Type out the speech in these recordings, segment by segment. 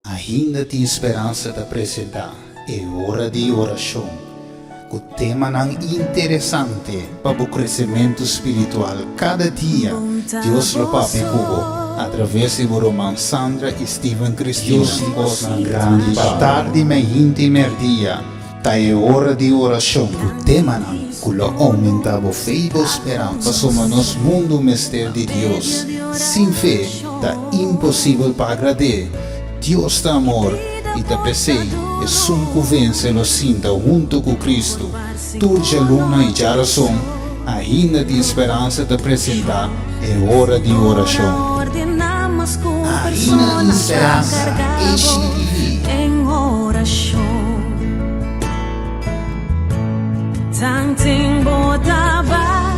Ainda tem esperança de apresentar. É hora de oração. O tema não interessante para o crescimento espiritual. Cada dia, Deus lo papi cubo. Através de Roman Sandra e Steven Cristina. Deus na grande tarde me intermedia. Tá é hora de oração. O tema não. Culo aumenta a fé e a esperança. Somos nos mundo mistério de Deus. Sem fé, tá impossível para agradar. Deus da amor e da presei e sunco vence lo sinta junto com Cristo. Turja luna e geração, ainda de esperança de apresentar, é hora de oração. Ainda de esperança, em oração. Tanting bodaba.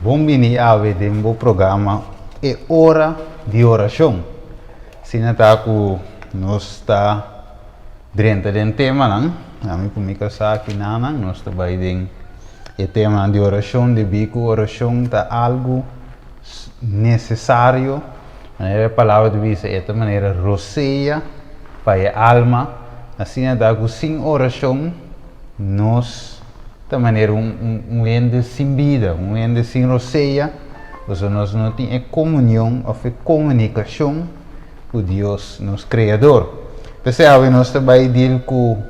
Bom-vindo a um programa É Hora de Oração. Se não está com nós está dentro do tema, a mim comigo aqui nós está bem o tema de oração de bico. Oração é algo necessário. A palavra de vista é de maneira roceia para a alma. Assim está com sem oração nós de maneira ende sem vida, ende sem roceia, porque nós não temos comunhão ou comunicação com Deus, nosso Criador. Então, nós também deal com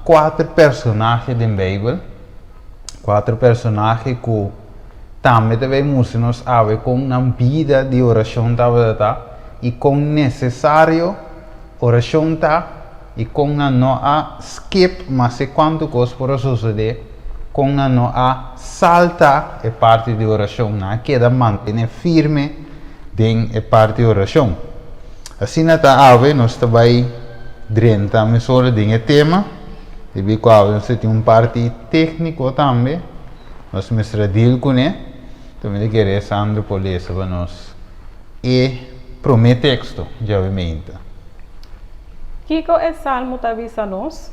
4 personagens da Bíblia, 4 personagens que também nós ver com uma vida de oração e com necessário oração e com não a skip, mas é quanto coisa para suceder, com não a salta é parte de oração, não queda manter firme em é parte de oração. Assim nós também drenta sobre o tema, e vi que nós temos parte técnico também, nós mestra deal com ele, também querer Sandro por ler para nós e promete texto, já obviamente. Kiko é Salmo avisa-nos.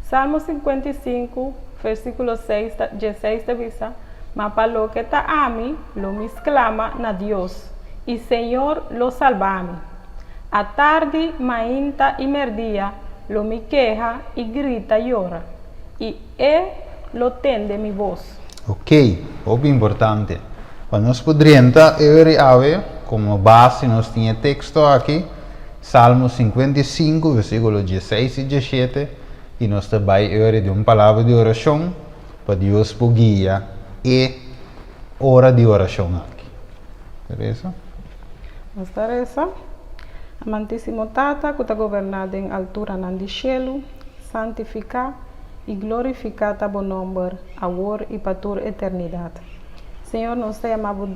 Salmo 55, versículo 16 avisa, mas para lo que está a mí, lo me exclama na Dios, y Señor lo salva-me. A tarde, mainta y merdia, lo me queja y grita y llora, y lo tende mi voz. Ok, muito importante. Para nós poderíamos ver como base, nós tínhamos texto aqui, Salmo 55, versículo 16 e 17, e nós também ouvimos de uma palavra de oração para Deus por guia e hora de oração aqui. Teresa? Mas Teresa, amantíssimo Tata, que está governado em altura nan di cielo, santificar e glorificar o bom nome, agora e para toda a eternidade. Senhor, nós te amamos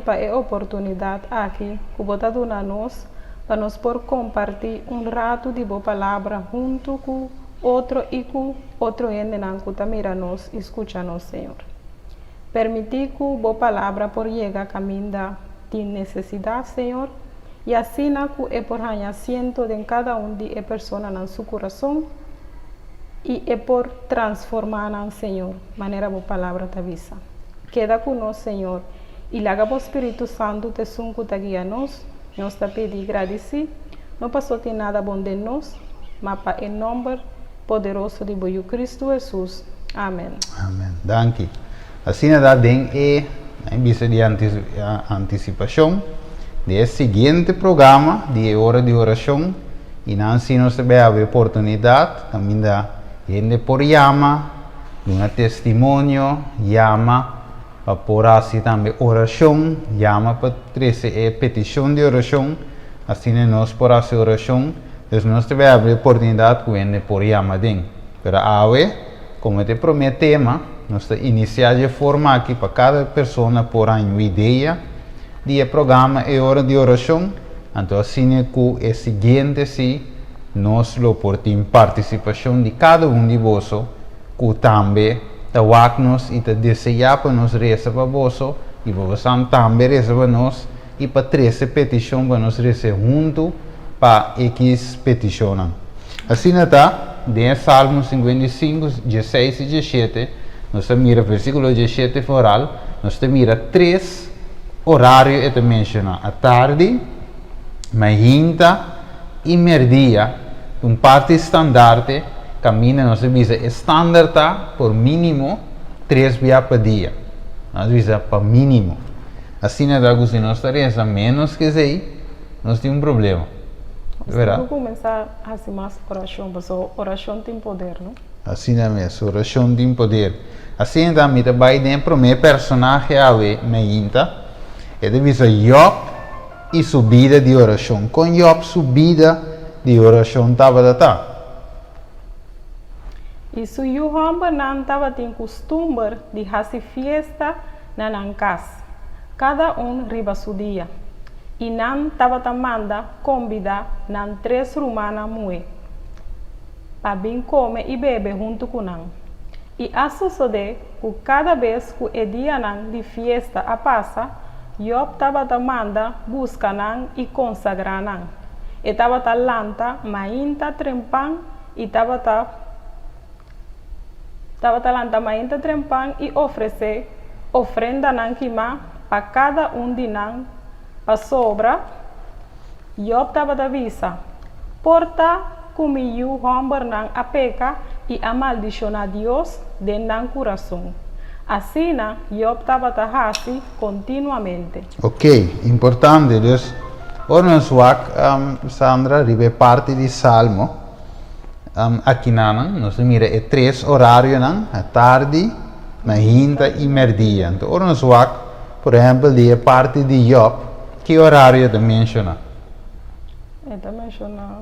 para a oportunidade aqui, que você dá a nós, para nós por compartilhar rato de boa palavra junto com outro e com outro ende que também nos escuta nos, Senhor. Permitir que boa palavra por chegar a caminho de necessidade, Senhor, e assim que é por assento de cada de pessoas no seu coração e é por transformar, Senhor, maneira boa palavra te avisa. Queda conosco, Senhor, e laga o Espírito Santo te sunco te guia nós. Nós te pedimos agradecer, não passou de nada bom de nós, mas para o nome poderoso de Cristo Jesus. Amém. Amém. Danke. Assim nós temos em vista de antecipação do seguinte programa de hora de oração e assim nós também a oportunidade também da gente por chama, um testemunho, chama para por assim também oração, chama para trazer petição de oração, assim nós por assim oração, então nós temos a oportunidade com ele por chama dentro. Pero agora, como te prometemos, nós temos iniciar de forma aqui para cada pessoa por uma ideia de programa é hora de oração, então assim que é seguinte se nós lo por participação de cada de vós, que também nos e desejar para nós reza para vós e vós também reza para nós e para 13 petições para nós reza junto para X petição. Assim está, de Salmo 55, 16 e 17, nós mira versículo 17 foral, nós mira 3 horários que te menciona, a tarde, manhã e meio-dia, parte standaard, caminha nós visa standaard por mínimo 3 vezes por dia, nós visa para mínimo, assim se nós estaremos a menos que isso, nós temos problema. Vamos começar a fazer mais oração, porque oração tem poder, não? Assim mesmo, oração tem poder. Assim também vai dentro meu personagem a ver, meinta, é de visa Job e subida de oração. Com Job subida de oração estava tá. E se o homem não estava tem costume de fazer festa na casa, cada riba seu dia. E não estava manda convidar não 3 romanas mui para vir comer e beber junto com não. E a suceder que cada vez que o dia não de festa a passa, Job estava manda buscar não e consagrar não. E estava lanta, mainta trempan e estava lanta mainta trempan e oferecer ofrenda não queima para cada de não. A sobra, Job estava da visa, porta comiu homem não a peca e a maldição a Deus dentro do coração. Assim, Job estava da assim continuamente. Ok, importante, dus, ora nós Sandra, ribe parte de Salmo, aqui nós mira 3 horários, a tarde, manhã e meio-dia. Então, ora nós por exemplo, de parte de Job, que horário te menciona? Te menciona.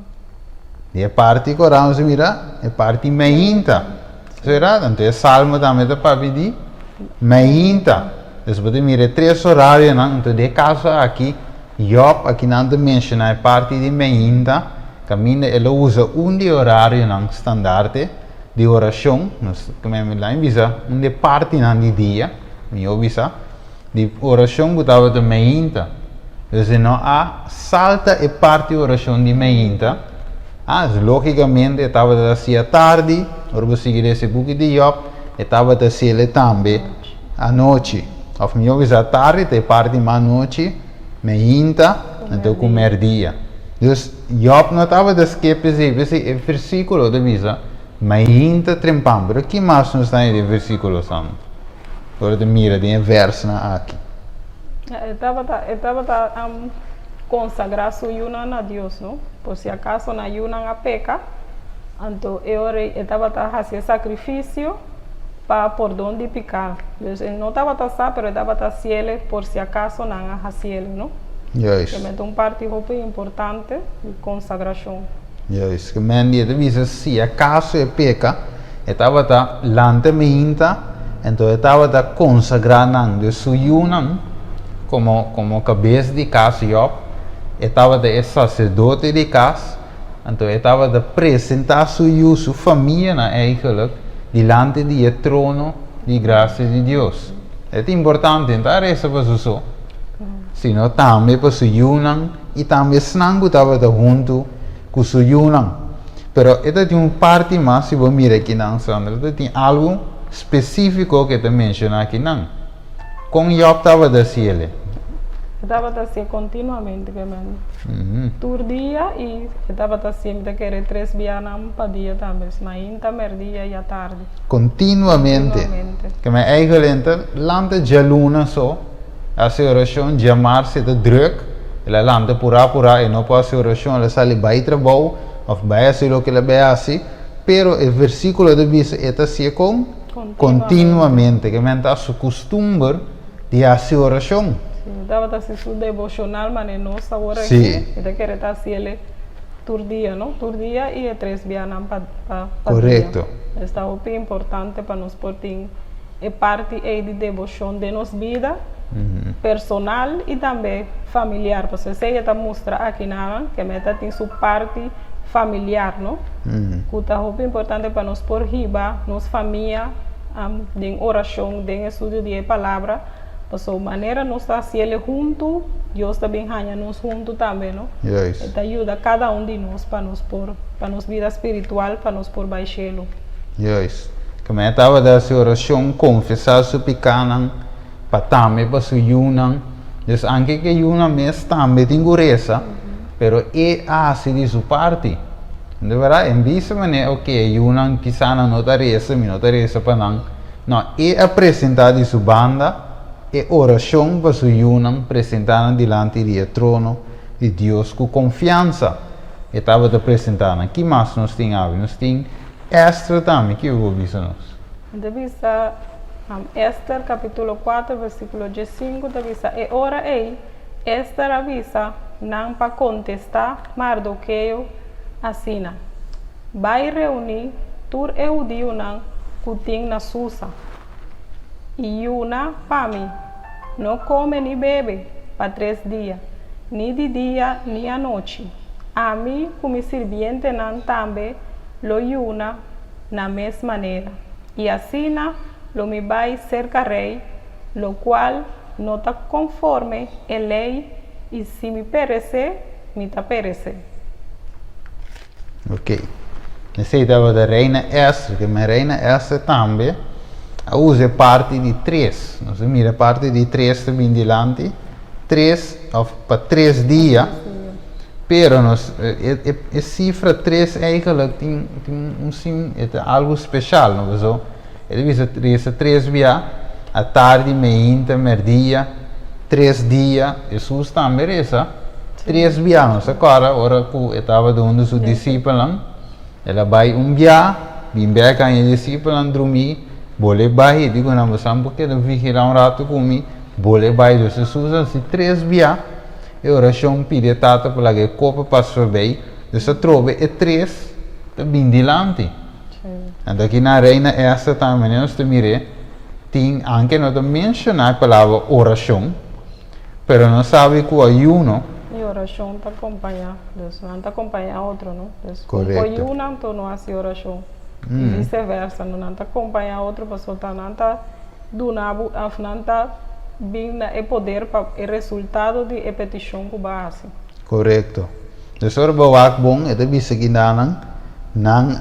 E parte que oramos mira, é parte meinta. Será? Então é salmo também para pedir meinta. Depois de mira 3 horários, então de caso aqui, Job aqui não te menciona é parte de meinta. Caminha ele usa de horário não standard de oração. Nós como lá visa de parte não de dia, eu visa de oração que estava de meinta. Dus não há salta e parte de oração de manhã, logicamente estava assim à tarde, ora seguir esse book de Job, estava assim também à noite. Of melhor à tarde, tem parte mais noite, manhã, então comer dia. Dus Job não estava esquecido esse versículo de visa, manhã trempam, mas que mais não está em versículo santo? Agora de mira de verso aqui. Estava consagrar su yunan a Deus, não? Por se acaso na yunan a peca, então eu estava fazendo sacrifício para por onde picar. Não estava só, mas estava cielo por se acaso não a cielo, não? Yes. É uma parte muito importante de consagração. Yes. Que mendia de visa se acaso é peca, estava lante minta, então estava consagrando de su yunan como cabeça de casa Job, estava de sacerdote de casa, então estava de apresentar sua família eigenlijk diante do trono de graça de Deus. É importante, então é isso para isso. Sino também para sua yunan e também snangu estava junto com sua yunan. Pero esta tem uma parte mais, se você mirar aqui não, Sandra, tem algo específico que te menciona aqui não. Com Job estava da cielo. Estava assim continuamente, todo dia e estava assim, de querer 3 vezes para dia também, manhã, meio-dia e à tarde. Continuamente. Que me eigenlijk lande jaluna só, a sua oração chamar-se de druk, ela lande pura e não pode a oração, ela sai vai trabalho, ou vai assim o que ela vai assim, pero o versículo de visa é assim continuamente, que me está su costume de fazer oração. Estava assim su devocional, mas não agora aqui, ele quer estar assim ele todo dia, não? Todo dia e 3 vezes para correto. Está muito importante para nós porque é parte de devoção de nossa vida personal e também familiar, porque se ele mostra aqui nada que meta tem sua parte familiar, não? Que está muito importante para nós por riba, nossa família, em oração, em estudo de palavra. Por sua maneira, nós estamos juntos, Deus também ganha nós juntos também, não? Yes. Ele ajuda cada de nós para nos vida espiritual, para nos por baixo. Yes. Que me estava da sua oração, confessar su pecado, para também para su yunang. Então, anche que yunang mes também tem gureza, pero é assim de sua parte. De verdade, em vez de maneira, ok, yunang quizá não está reza, me não está reza para não. Não, é apresentar de sua banda, é oração para su yunang, apresentar diante do trono de Deus com confiança. E estava apresentando. Que mais nós temos? Nós temos Esther também, que eu vou dizer nós. Devisa Esther capítulo 4 versículo 15 devisa e ora ei Esther avisa não para contestar Mardoqueu assina vai reunir tur eudio não cutim na Susa e una pami não come nem bebe para 3 dias nem de dia nem à noite a mim como sirviente não também lo yuna na mesma maneira e assina lo me vai cerca rei, lo cual no está conforme a lei, e se me perecer, me está perecer. Ok. Necessitava da reina Esther, que a reina Esther também usa parte de 3. Nós mira parte de 3 também diante, 3 para 3 dias. Pero nós, a cifra 3 eigenlijk tem algo especial, não é? Ele diz 3 dias, a tarde, meia, meio-dia, 3 dias. Jesus também reza 3 dias. Nós agora, ora que estava dando os discípulos, ela vai dia, bem que os discípulos dormir, boleh vai, digo não, mas porque não vigiar rato comigo, boleh vai. Jesus assim 3 dias, e oração pede tata para que copa passe bem, então trove e 3 bem dilante. En aqui na reina Esther também nós temos tem anche não mencionar a palavra oração, pero não sabe que o ayuno E oração está acompanhar, Deus não está acompanhar outro, não? Correto. O ayuno então não faz oração, e vice-versa, não está acompanhar outro, pessoa não está donando, não está vindo o poder para o resultado de petição que base. correto. Dus ora bawak bong ito bisa ginanang nang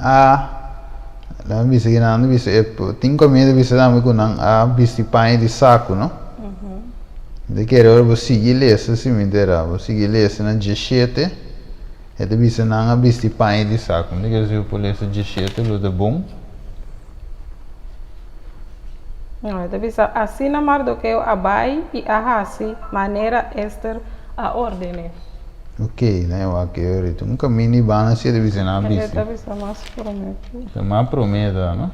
bisa ginanang bisa ting comida bisa dami ko nang bisa pain di saco, no? De quero ora você lesa se me dera, você lesa na 17 ito bisa nang bisa pain di saco. De quero se eu lesa 17 lo de bom. Não, ito bisa assim na Mardoqueu abai e ahasi maneira Esther a ordem. Ok, né? Eu aqui eu tô um caminho bana se deve ser na Ito bisa. bisa mas prometo. Sama prometa, no?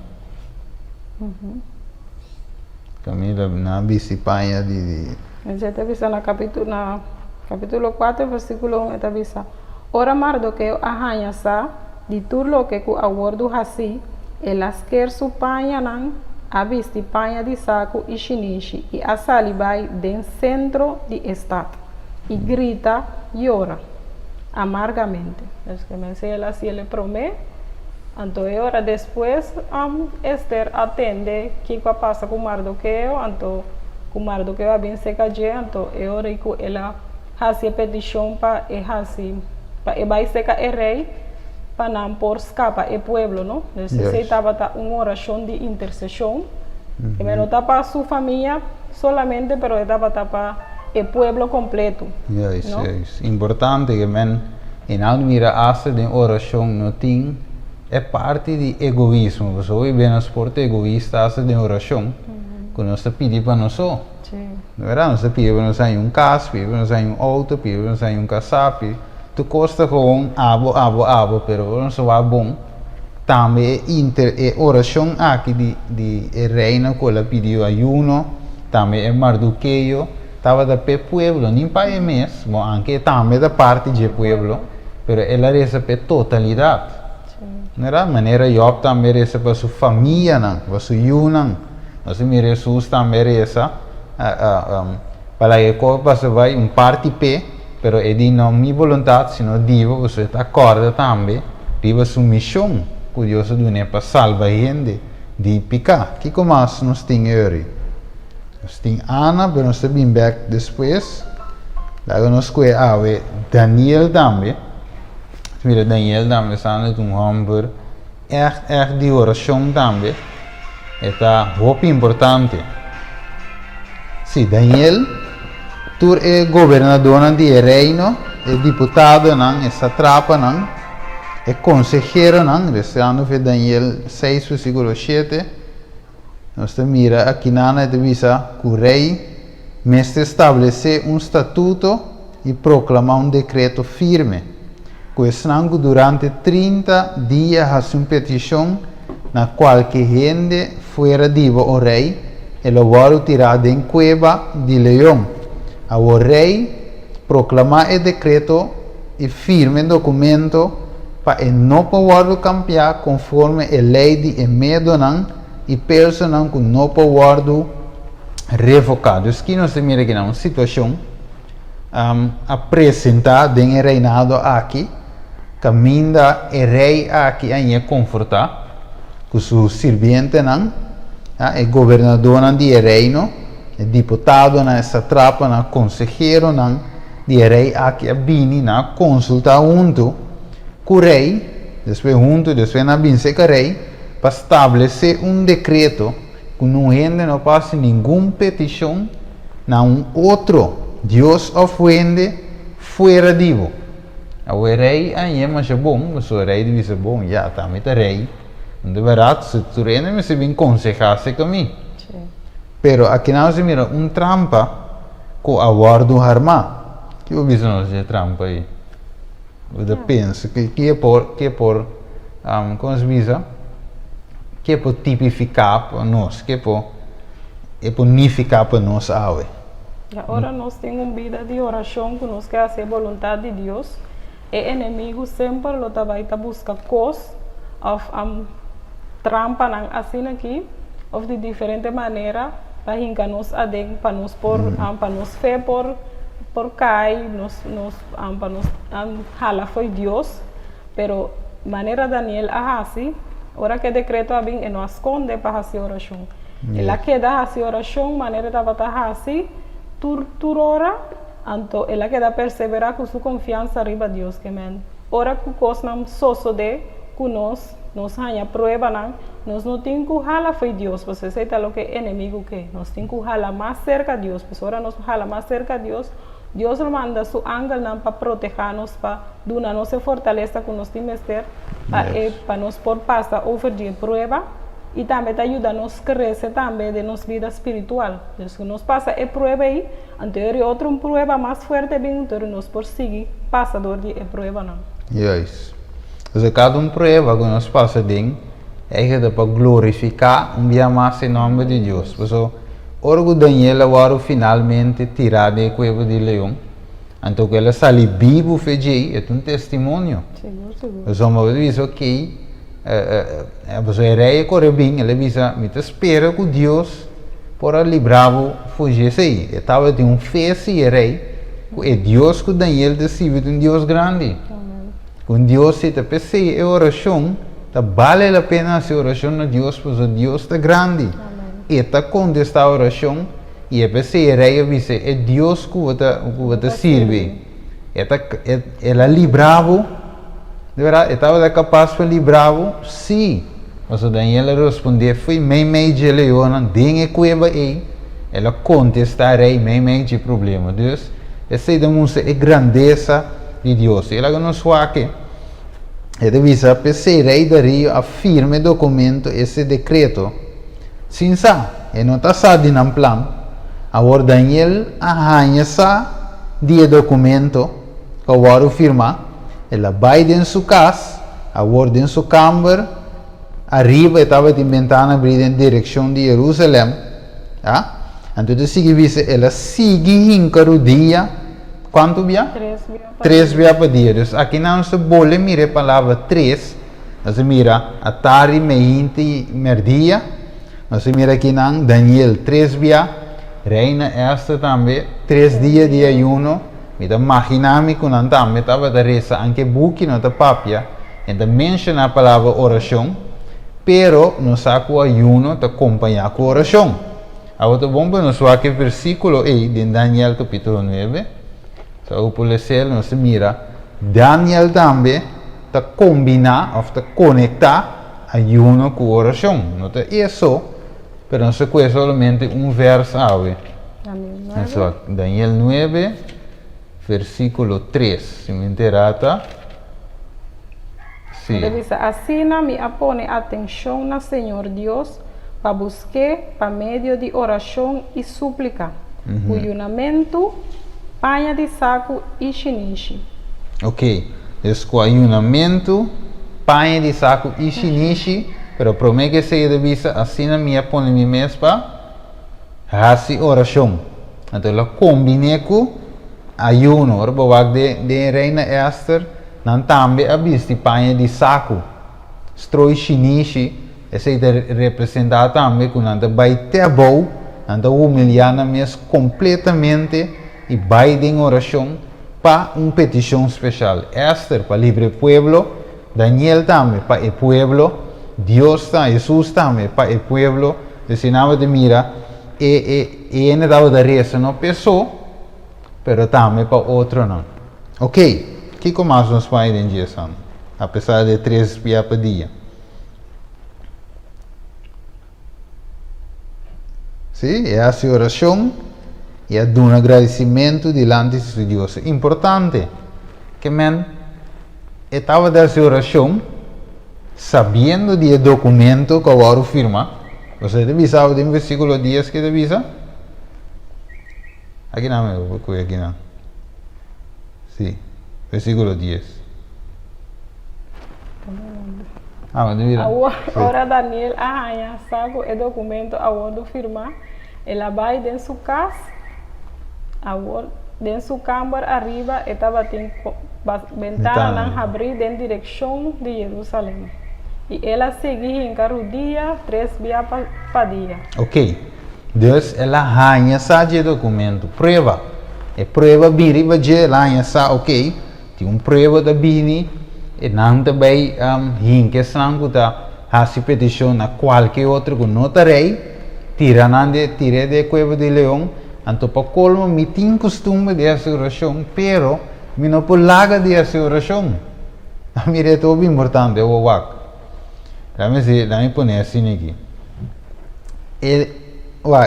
Caminho na bisa pain di Ito bisa na capítulo 4 versículo 1 ito bisa. Ora Mardoqueu ahanya sa di turlo que ku awordo hasi elas quer su paia nan abisti paia di saco e shinishi e a salibai den centro di estado e grita e ora amargamente. Es que me ela así ele promete. Entonces ora después Esther atende que passa com Mardoqueu, então com Mardoqueu bem se caje, então ora e com ela hace petição para e hace para e vai seca o rei para não por escapa o pueblo, não? Necessitava uma oração de intercessão. E não está para sua família solamente, pero estava para o pueblo completo. Juist, juist. Importante que men in al mira asa de oração não tem é parte de egoísmo. Você hoje bem nos porta egoísta asa de oração. Quando nós pedimos para nós só. Na verdade, nós pedimos para nós aí casa, pedimos para nós aí auto, pedimos para nós aí casapi. Tu custa com abo, pero não só vai bom. Também oração aqui de reina que ela pediu ayuno, também é Mardoqueu, estava da pueblo, nem para o mês, bom, anche também da parte do pueblo, pero ela recebe totalidade. Nera maneira Job também recebe para sua família, para sua ayuno, nós me Jesus também recebe para que coisa vai parte pé, pero é de não minha vontade, sino Deus, você está acorda também, riba sua missão. Curioso do né para salvar gente de picar. Que como nós temos hoje? Nós temos Ana, mas nós temos back depois. Daí nós temos Daniel também. Mira, Daniel também está no Hamburg. Echt de oração também. Está muito importante. Sim, Daniel, tu é governador do reino, é deputado, é satrapa, é consejero, restando de Daniel 6, versículo 7. Nós mira aqui na divisa que o rei mestre estabelecer estatuto e proclamar decreto firme. Que durante 30 dias a uma petição na qual que gente fuera divo o rei e lo vuole tirado em cueva de leão. O rei proclamar o decreto e firme documento para não poder cambiar conforme a lei de medo e pessoa que não pode revocar. Aqui nós temos aqui uma situação apresentada em reinado aqui, caminha o rei aqui a confortar com seu servente, é governador do reino, é deputado, é satrapa, é consejero do rei aqui a bini, consulta junto com o rei, depois na binse com o rei, para estabelecer decreto que não passa nenhuma petição a outro Deus ofende fora divo. O rei aí mas é bom, mas o rei deve ser bom, já está muito rei. De verdade, se tu reina me se bem aconselhasse comigo. Pero aqui nós mira trampa com a guarda armada. Que eu vejo nós de trampa aí. Eu penso que é por como se diz, que é por tipificar para nós, que é por unificar para nós ave. Agora nós temos uma vida de oração que nós queremos fazer a vontade de Deus. E o inimigo sempre vai buscar coisas trampa assim aqui, ou de diferente maneira, para enganar-nos para nos pôr, para nos fé por cair, para nos hala foi Deus, pero maneira Daniel assim, ora que decreto a bem e não esconde para fazer oração. Ela queda fazer oração, maneira da batalha assim, tu ora, então ela queda perseverar com sua confiança arriba de Deus que men. Ora que coisa não só de que nós hanya prueba nós não temos que jalar foi Deus, você sabe o que é inimigo que nós temos que jalar mais cerca de Deus, porque agora nós jalar mais cerca de Deus, Deus nos manda seu ángel para proteger-nos, para dar nossa fortaleza que nós temos ter, para nos pôr passar over de prueba e também ajuda a nos crescer também de nossa vida espiritual. Então, se nós passa a prueba aí, anterior outra prueba mais forte bem, então nós por seguir passador de prueba não. Yes. Então, cada prueba que nós passa dentro é para glorificar dia mais em nome de Deus. Por isso, orgo Daniel agora finalmente tirado da cueva de leão. Então, que ela sali vivo fez é testemunho. Seguro. Então, uma vez ok, a rei corre bem, ela diz, me espera que Deus para livrar-o fugir aí. Estava de fé se rei, é Deus que Daniel decide Deus grande. Com Deus se te pensei a oração, vale a pena a oração a Deus, porque Deus é grande. E está contestar a oração, e a pensei a rei diz, é Deus que te serve. Ela livrava, de verdade, estava capaz de livrá-lo, sim. Mas Daniel respondeu, foi meio de leão, tem a cueva aí. Ela contesta a rei, meio de problema. Deus, essa é a grandeza de Deus. Ela não soa que devia pensar rei Dario afirme documento esse decreto. Sim, e não está só de plano. Agora Daniel arranha de documento que agora firma. Ela vai em sua casa, agora em sua câmara, arriba estava inventando abrir em direção de Jerusalém. Então, ela sigue em cada dia. Quanto dia? 3 dias por dia. Então, aqui não se pode mirar a palavra 3. Nós mira a tarde, meia-noite, meio-dia. Nós mira aqui não Daniel 3 dias. Reina esta também 3 dias de ayuno. Então, imaginamos que não também estava a reza, anche buki não está papia. Então, menciona a palavra oração. Pero, não sabe que o ayuno está acompanhado com a oração. Agora, vamos ver no versículo aí de Daniel capítulo 9. Então, por isso, nós mira, Daniel também está combinar, ou está conectar ayuno com oração. Não é isso, pero no se puede solamente un verso, Daniel 9. Eso, Daniel 9, versículo 3, si me interata. Sí. Revisa, assim me apone atenção na Senhor Deus, para buscar para meio de oração e súplica, ayunamento, panha de saco e chinichi. Ok, es com ayunamento, panha de saco e chinichi, pero promete que se revisa, assim me apone mi mes para hacer oração. Então, la combine com ayuno, or de reina Esther, nan tambe abisti panha di saco. Stroi chinichi, e sei representado também com nanta vai te bom, nanta humilhar na mes completamente e vai em oração para petição especial. Esther para livre pueblo, Daniel também para o pueblo, Deus também, Jesus também para o pueblo. Ensinava de mira e ele dava da reza não pessoa, pero também para outro não. Ok. Que mais nos faz em dia, apesar de 3 dias por dia? Sim, é a oração e é um agradecimento diante de Deus. Importante que estava dessa oração sabendo do documento que agora firma. Você deve saber do versículo 10 que deve saber? Aqui não, aqui não. Sim. Versículo 10. Mas mira. Agora Daniel arranha saco o documento aonde firmar. Ela vai dentro de sua casa. Agora dentro de sua câmara arriba estava tem ventana na abrir em direção de Jerusalém. E ela seguia em carro dia 3 dias para dia. Ok. Deus ela arranha sabe o documento. Prova. E prova biriba je lá em sa ok. Tem prova da bini e não também hinke sangue da hasi petição na qualquer outro que não terei tira de cueva de leão anto para colmo me tem costume de essa oração pero me não por laga de essa oração a mim é tudo importante o wak dá-me põe assim aqui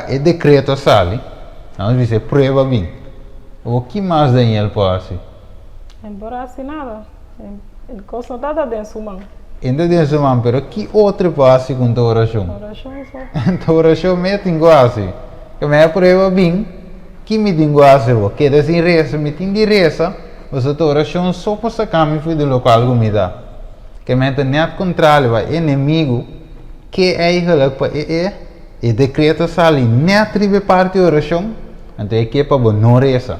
e decreto sali não diz prova bem o que mais Daniel pode fazer Embora assim nada, ele coisa não está dentro de sua mão. Ainda dentro de sua mão, mas que outra passe com a oração? Oração só. A oração me tem quase. Que me prova bem, que me tem quase, que é assim reza, me tem de reza, mas a oração só para sacar me foi do local que me dá. Que me tem net controle, vai inimigo, que é eigenlijk para e decreto sali net ribe parte oração, então é que é para não reza.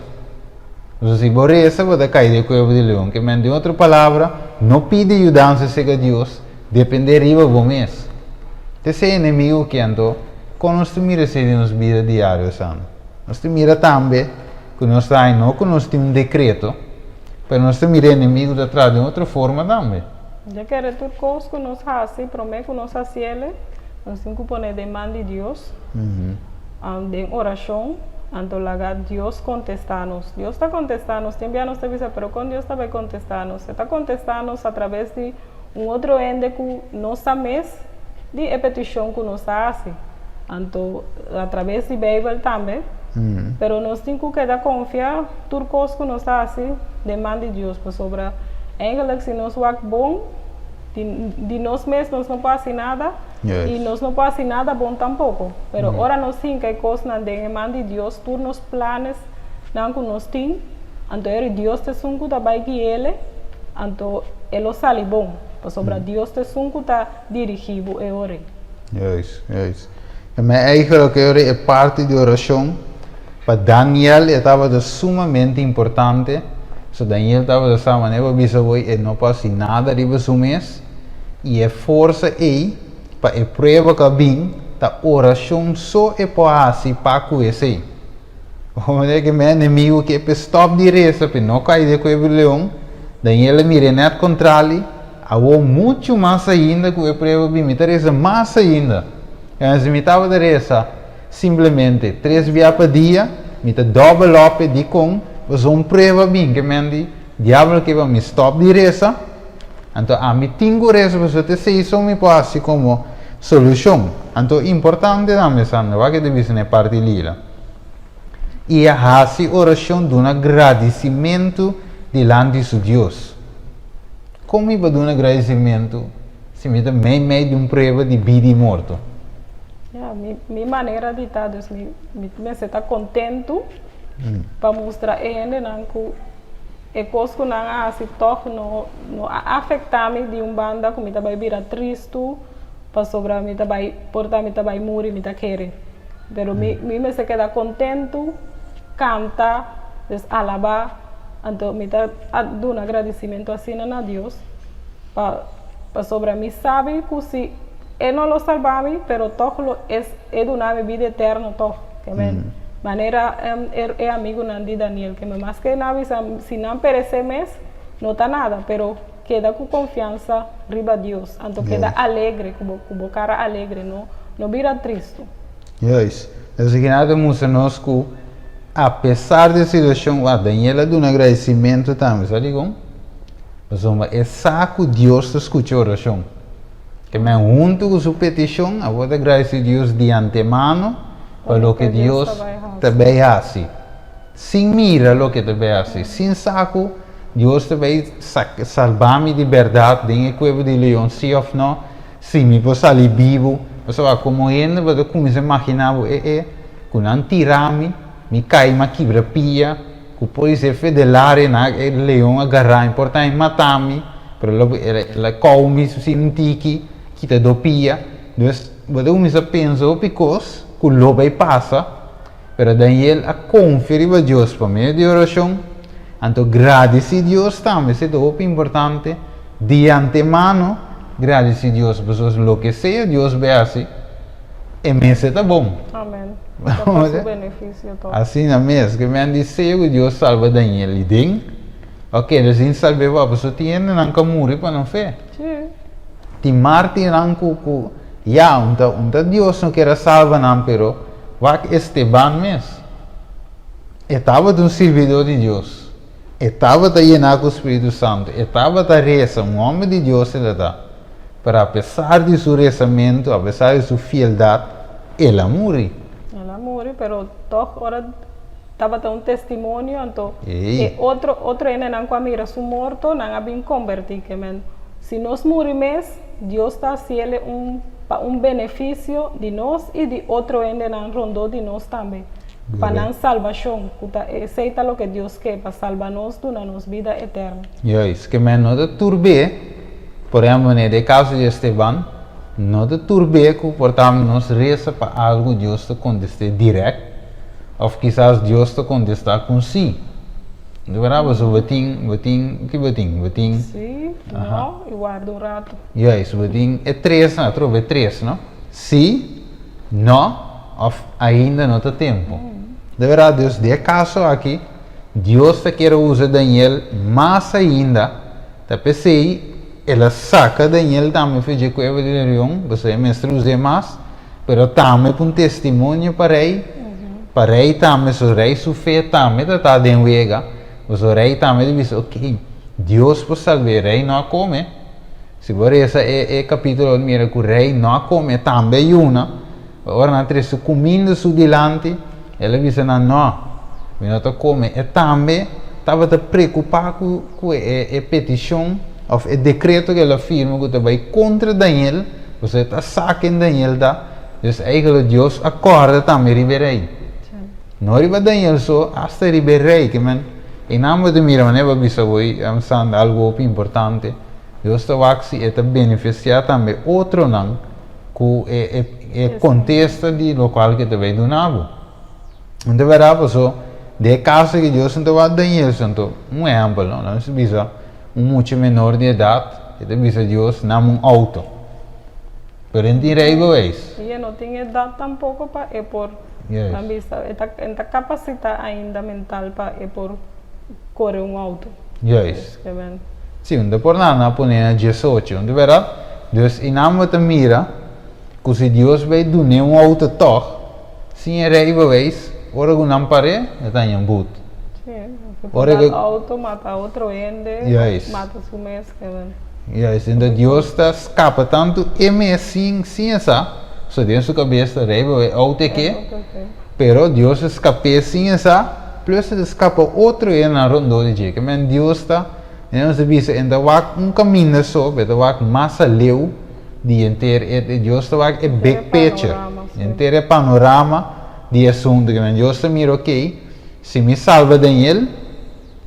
Se você reza, você cai de cueva de leão. Que de outra palavra, não pede ajuda a Deus, depende de você. Esse é inimigo que ando, quando nós miramos em nossa vida diária, nós miramos também que nós não que nós temos decreto, mas nós miramos inimigo de trás de outra forma também. Já que é tudo coisa que nós fazemos, promete que nós fazemos, nós temos que pôr demanda de Deus, em oração. Então, Deus contesta-nos. Deus está contestando-nos. Tem nos avisa, pero quando Deus está contestando-nos, está contestando-nos através de outro ende que nós sabemos de petição que nós fazemos. Então, através de Bíblia também. Pero nós temos que dar confiar tudo coisa que nós fazemos, demanda de Deus. Por sobre, eigenlijk, se nós vamos bom, de nós mesmos nós não podemos fazer nada. Yes. E nós não podemos fazer nada bom tampouco. Pero agora nós temos que coisas na demanda de Deus, todos os planos que nós temos. Então, Deus te sunco da vai que ele, então ele sai bom. Por sobre Deus te sunco da dirigido e ore. Yes. Mas eigenlijk é parte de oração. Para Daniel estava sumamente importante. So Daniel estava dessa maneira, ele não pode fazer nada de seu mês. E a força aí para a prova que vem, a oração só é para conhecer. Vamos dizer que meu inimigo que é stop de reza, para não cair de cueva de leão, Daniel mira net controle, há muito mais ainda que a prova vem, me reza mais ainda. Então, se me estava de reza, simplesmente 3 dias por dia, me double up de com, mas prova bem, que me diabo que vai me stop de reza. Então, a mim tenho reza, mas eu te sei isso me passa como solução. Então, importante também, Sandra, vai que deve ser na parte lila. E a oração de um agradecimento diante de Deus. Como é um agradecimento se me dá meio de prova de vida e morte? Minha maneira de estar, Deus, me está contente para mostrar a ele que é coisa que não afeta-me de banda que me vai virar triste, para sobrar me vai portar me vai morrer, me querer. Pero me se queda contente, canta, alabar, então me dá um agradecimento assim a Deus, para sobrar me sabe que se ele não lo salvava, pero todo é de uma vida eterna, todo, maneira é amigo de Daniel, que mais que nada, se não perecer mais, não está nada, pero queda com confiança riba Deus, então queda alegre, com cara alegre, não vira triste. Yes. Então, que nada mostra nós que, apesar da situação, Daniel é de um agradecimento também, sabe como? Mas é saco Deus escuta a oração. Que me junto com sua petição, eu vou agradecer a Deus de antemano, pelo que Deus também faz. Sem mira o que também faz. Sem saco, Deus também salvar-me de verdade, de cueva de leão, se ou não, se me posso sair vivo. Pessoal, como ainda, eu comecei a imaginar, que não tirar-me, me cai uma quebra-pia, que pode ser fedelar, o leão agarrar, importante matar-me, para ela come, se não tique, que te dopia. Então, eu comecei a pensar, because, que o lobo passa, mas Daniel a conferir a Deus para meio de oração, então agradecer a Deus também, isso é importante, de antemano, agradecer a Deus, pessoas, o que seja, Deus vê assim, e mesmo está bom. Amém. O benefício todo. Assim na mesa, que me dizer que Deus salva Daniel e tem, ok, assim salva a pessoa, tem não morrer para não fé. Sim. Tem Marte não que, Deus não quer salvar não, pero, vai Esteban mesmo. Estava um servidor de Deus. Estava llenado com o Espírito Santo. Estava a reza, homem de Deus ele está. Pero apesar de seu rezamento, apesar de sua fieldade, ele morre. Ela morre, pero agora estava um testemunho, então outro ainda não mira su morto, não ha bem convertido. Se nós morremos, Deus está haciendo um benefício de nós e de outro ainda não rondou de nós também. Para a salvação, aceita o que Deus quer para salvar-nos de nossa vida eterna. Isso, que me não te turbe, por exemplo, no caso de Esteban, não te turbe que portanto nós reza para algo Deus te conteste direto, ou quizás Deus te contesta com sim. De verdade, você bating. Sim, não, e guardo rato. Isso, bating é três, não, trove três, não? Sim, não, ou ainda não tem tempo. De verdade, Deus, de caso aqui, Deus te quer usar Daniel mais ainda, tá pensei, ela saca Daniel também fez de cueva de leão, você mestre usa mais, pero também para testemunho para ele também, se o rei sofre também, tá de vega, o rei também diz, ok, Deus pode salvar, rei não come, se por esse é capítulo, mira que o rei não come, também uma, agora na três, comendo su dilante, ela diz, não come, e também estava preocupado com a petição, ou o decreto que ela firma, que vai contra Daniel, você está sacando Daniel, tá? Então, eigenlijk Deus acorda também riberei. Não riba Daniel só, hasta riberei, que man, em nome de mira, mas não bisa voi, amsando algo importante, Deus está waxi e está beneficiar também outro não, que contexto de local que te vai donar. Então, verá, só, de caso que Deus não vai Daniel, então, exemplo, não se bisa, muito menor de idade, e te bisa Deus não auto. Pero em direi vez. E não tem idade tampouco para por vista, está capacidade ainda mental para por correr auto. Yes. Sim, onde por nada põe 18, onde verá, Deus inama te mira, que se Deus vai donar auto toch, sim rei vez, ora que não pare, está em boot. Sim, porque auto mata outro ende, mata su mês, Yes, então Deus está escapa tanto e me sim essa So dentro sua cabeça reba é outra que, pero Deus escapa sim essa, plus escapa outro e na rondo de que men Deus está, nós visa ainda wak caminho só, beto wak massa leu de inteiro Deus está wak big picture, inteiro panorama de assunto que men Deus está mira ok, se me salva Daniel,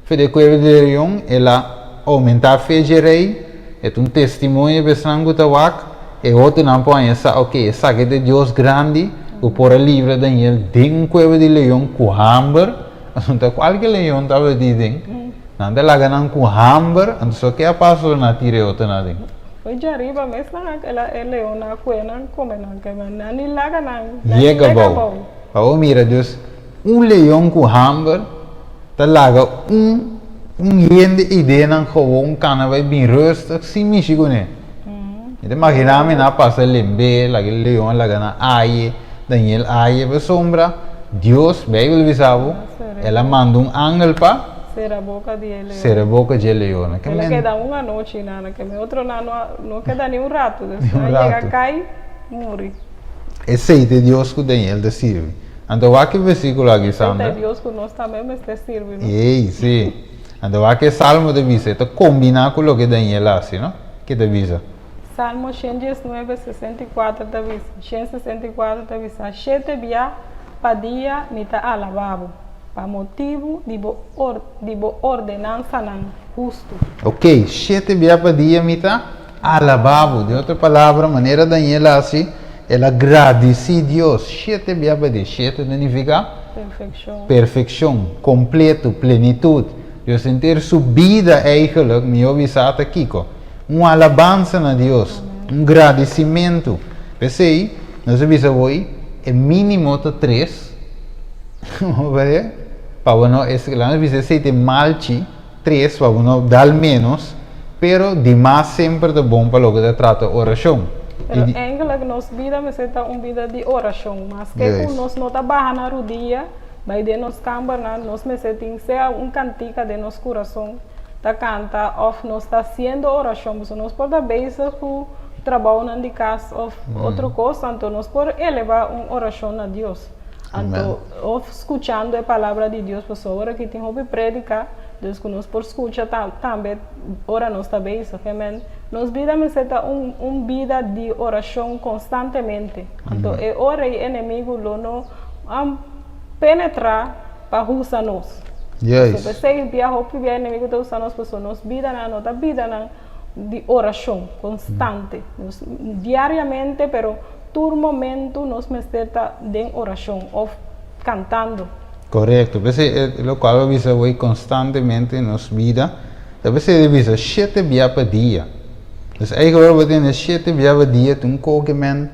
fede que eu ela aumentar a fé de rei, é testemunho besrango ta wak, e outro não põe essa ok, essa que de Deus grande, o por livre Daniel ding cueva de leão com hamber, então qualquer leão estava dizendo, não te laga não com hamber, então só que a passou na tira outra nada. Foi de arriba mesmo ela leão na cueva não come não que mas nem laga não. Chega bom. Ao mira Deus, leão com hamber, te laga yende ideia não gewoon kan vai bem rustig, sim me chegou né. Então imagina-me na passa lembe, laga leão laga na aie. Daniel aí a sombra, Deus, Bíblia visava, ela manda ángel para ser a boca de leão. Ser a boca de leão. Ela queda uma noite nana, que outro não queda nem rato. Chega cai, morre. Esse é Deus que Daniel te serve. Então aquele versículo aqui, Sandra. Deus que nós também me serve. Sim. Então aquele salmo de visa, te combina com o que Daniel faz, não? Que te visa. Salmo 119:64 da visa. 164 da visa. Sete dia pa dia mita alababo. Pa motivo de bo ordenança não justo. Ok, sete dia pa dia mita alababo. De outra palavra, maneira Daniela assim, ela agradece Deus. Sete dia pa dia. Sete significa perfeição, completo, plenitude. Deus inteiro subida eigenlijk, me ouvisata Kiko. Alabança a Deus, agradecimento. Pensei, nós vimos hoje, é mínimo de 3. Para não, nós vimos 7 malchi, 3, para não dar menos, pero demais sempre é bom para logo de trata oração. Pero eigenlijk nos vida me senta vida de oração, mas que nós não trabalha na rodia, vai de nos câmara, nós me senta ser cantica de nosso coração. Da canta of nós está sendo oração, mas nós podemos ver o trabalho na de casa ou outra coisa, então nós podemos elevar uma oração a Deus. Então, escutando a palavra de Deus, pessoa que tem que predicar, Deus que nós por escutar também, ora nós também, amém. Nós vida me seta vida de oração constantemente. Então, é ora e inimigo não penetrar para usar nós. Yes. So, você via hope via inimigo está usando as pessoas, nós vida de oração constante, diariamente, pero todo momento nós me está de oração ou cantando. Correto, você é o qual avisa hoje constantemente nos vida, você avisa 7 dias por dia. Dus eigenlijk wat in 7 dias por dia tu koken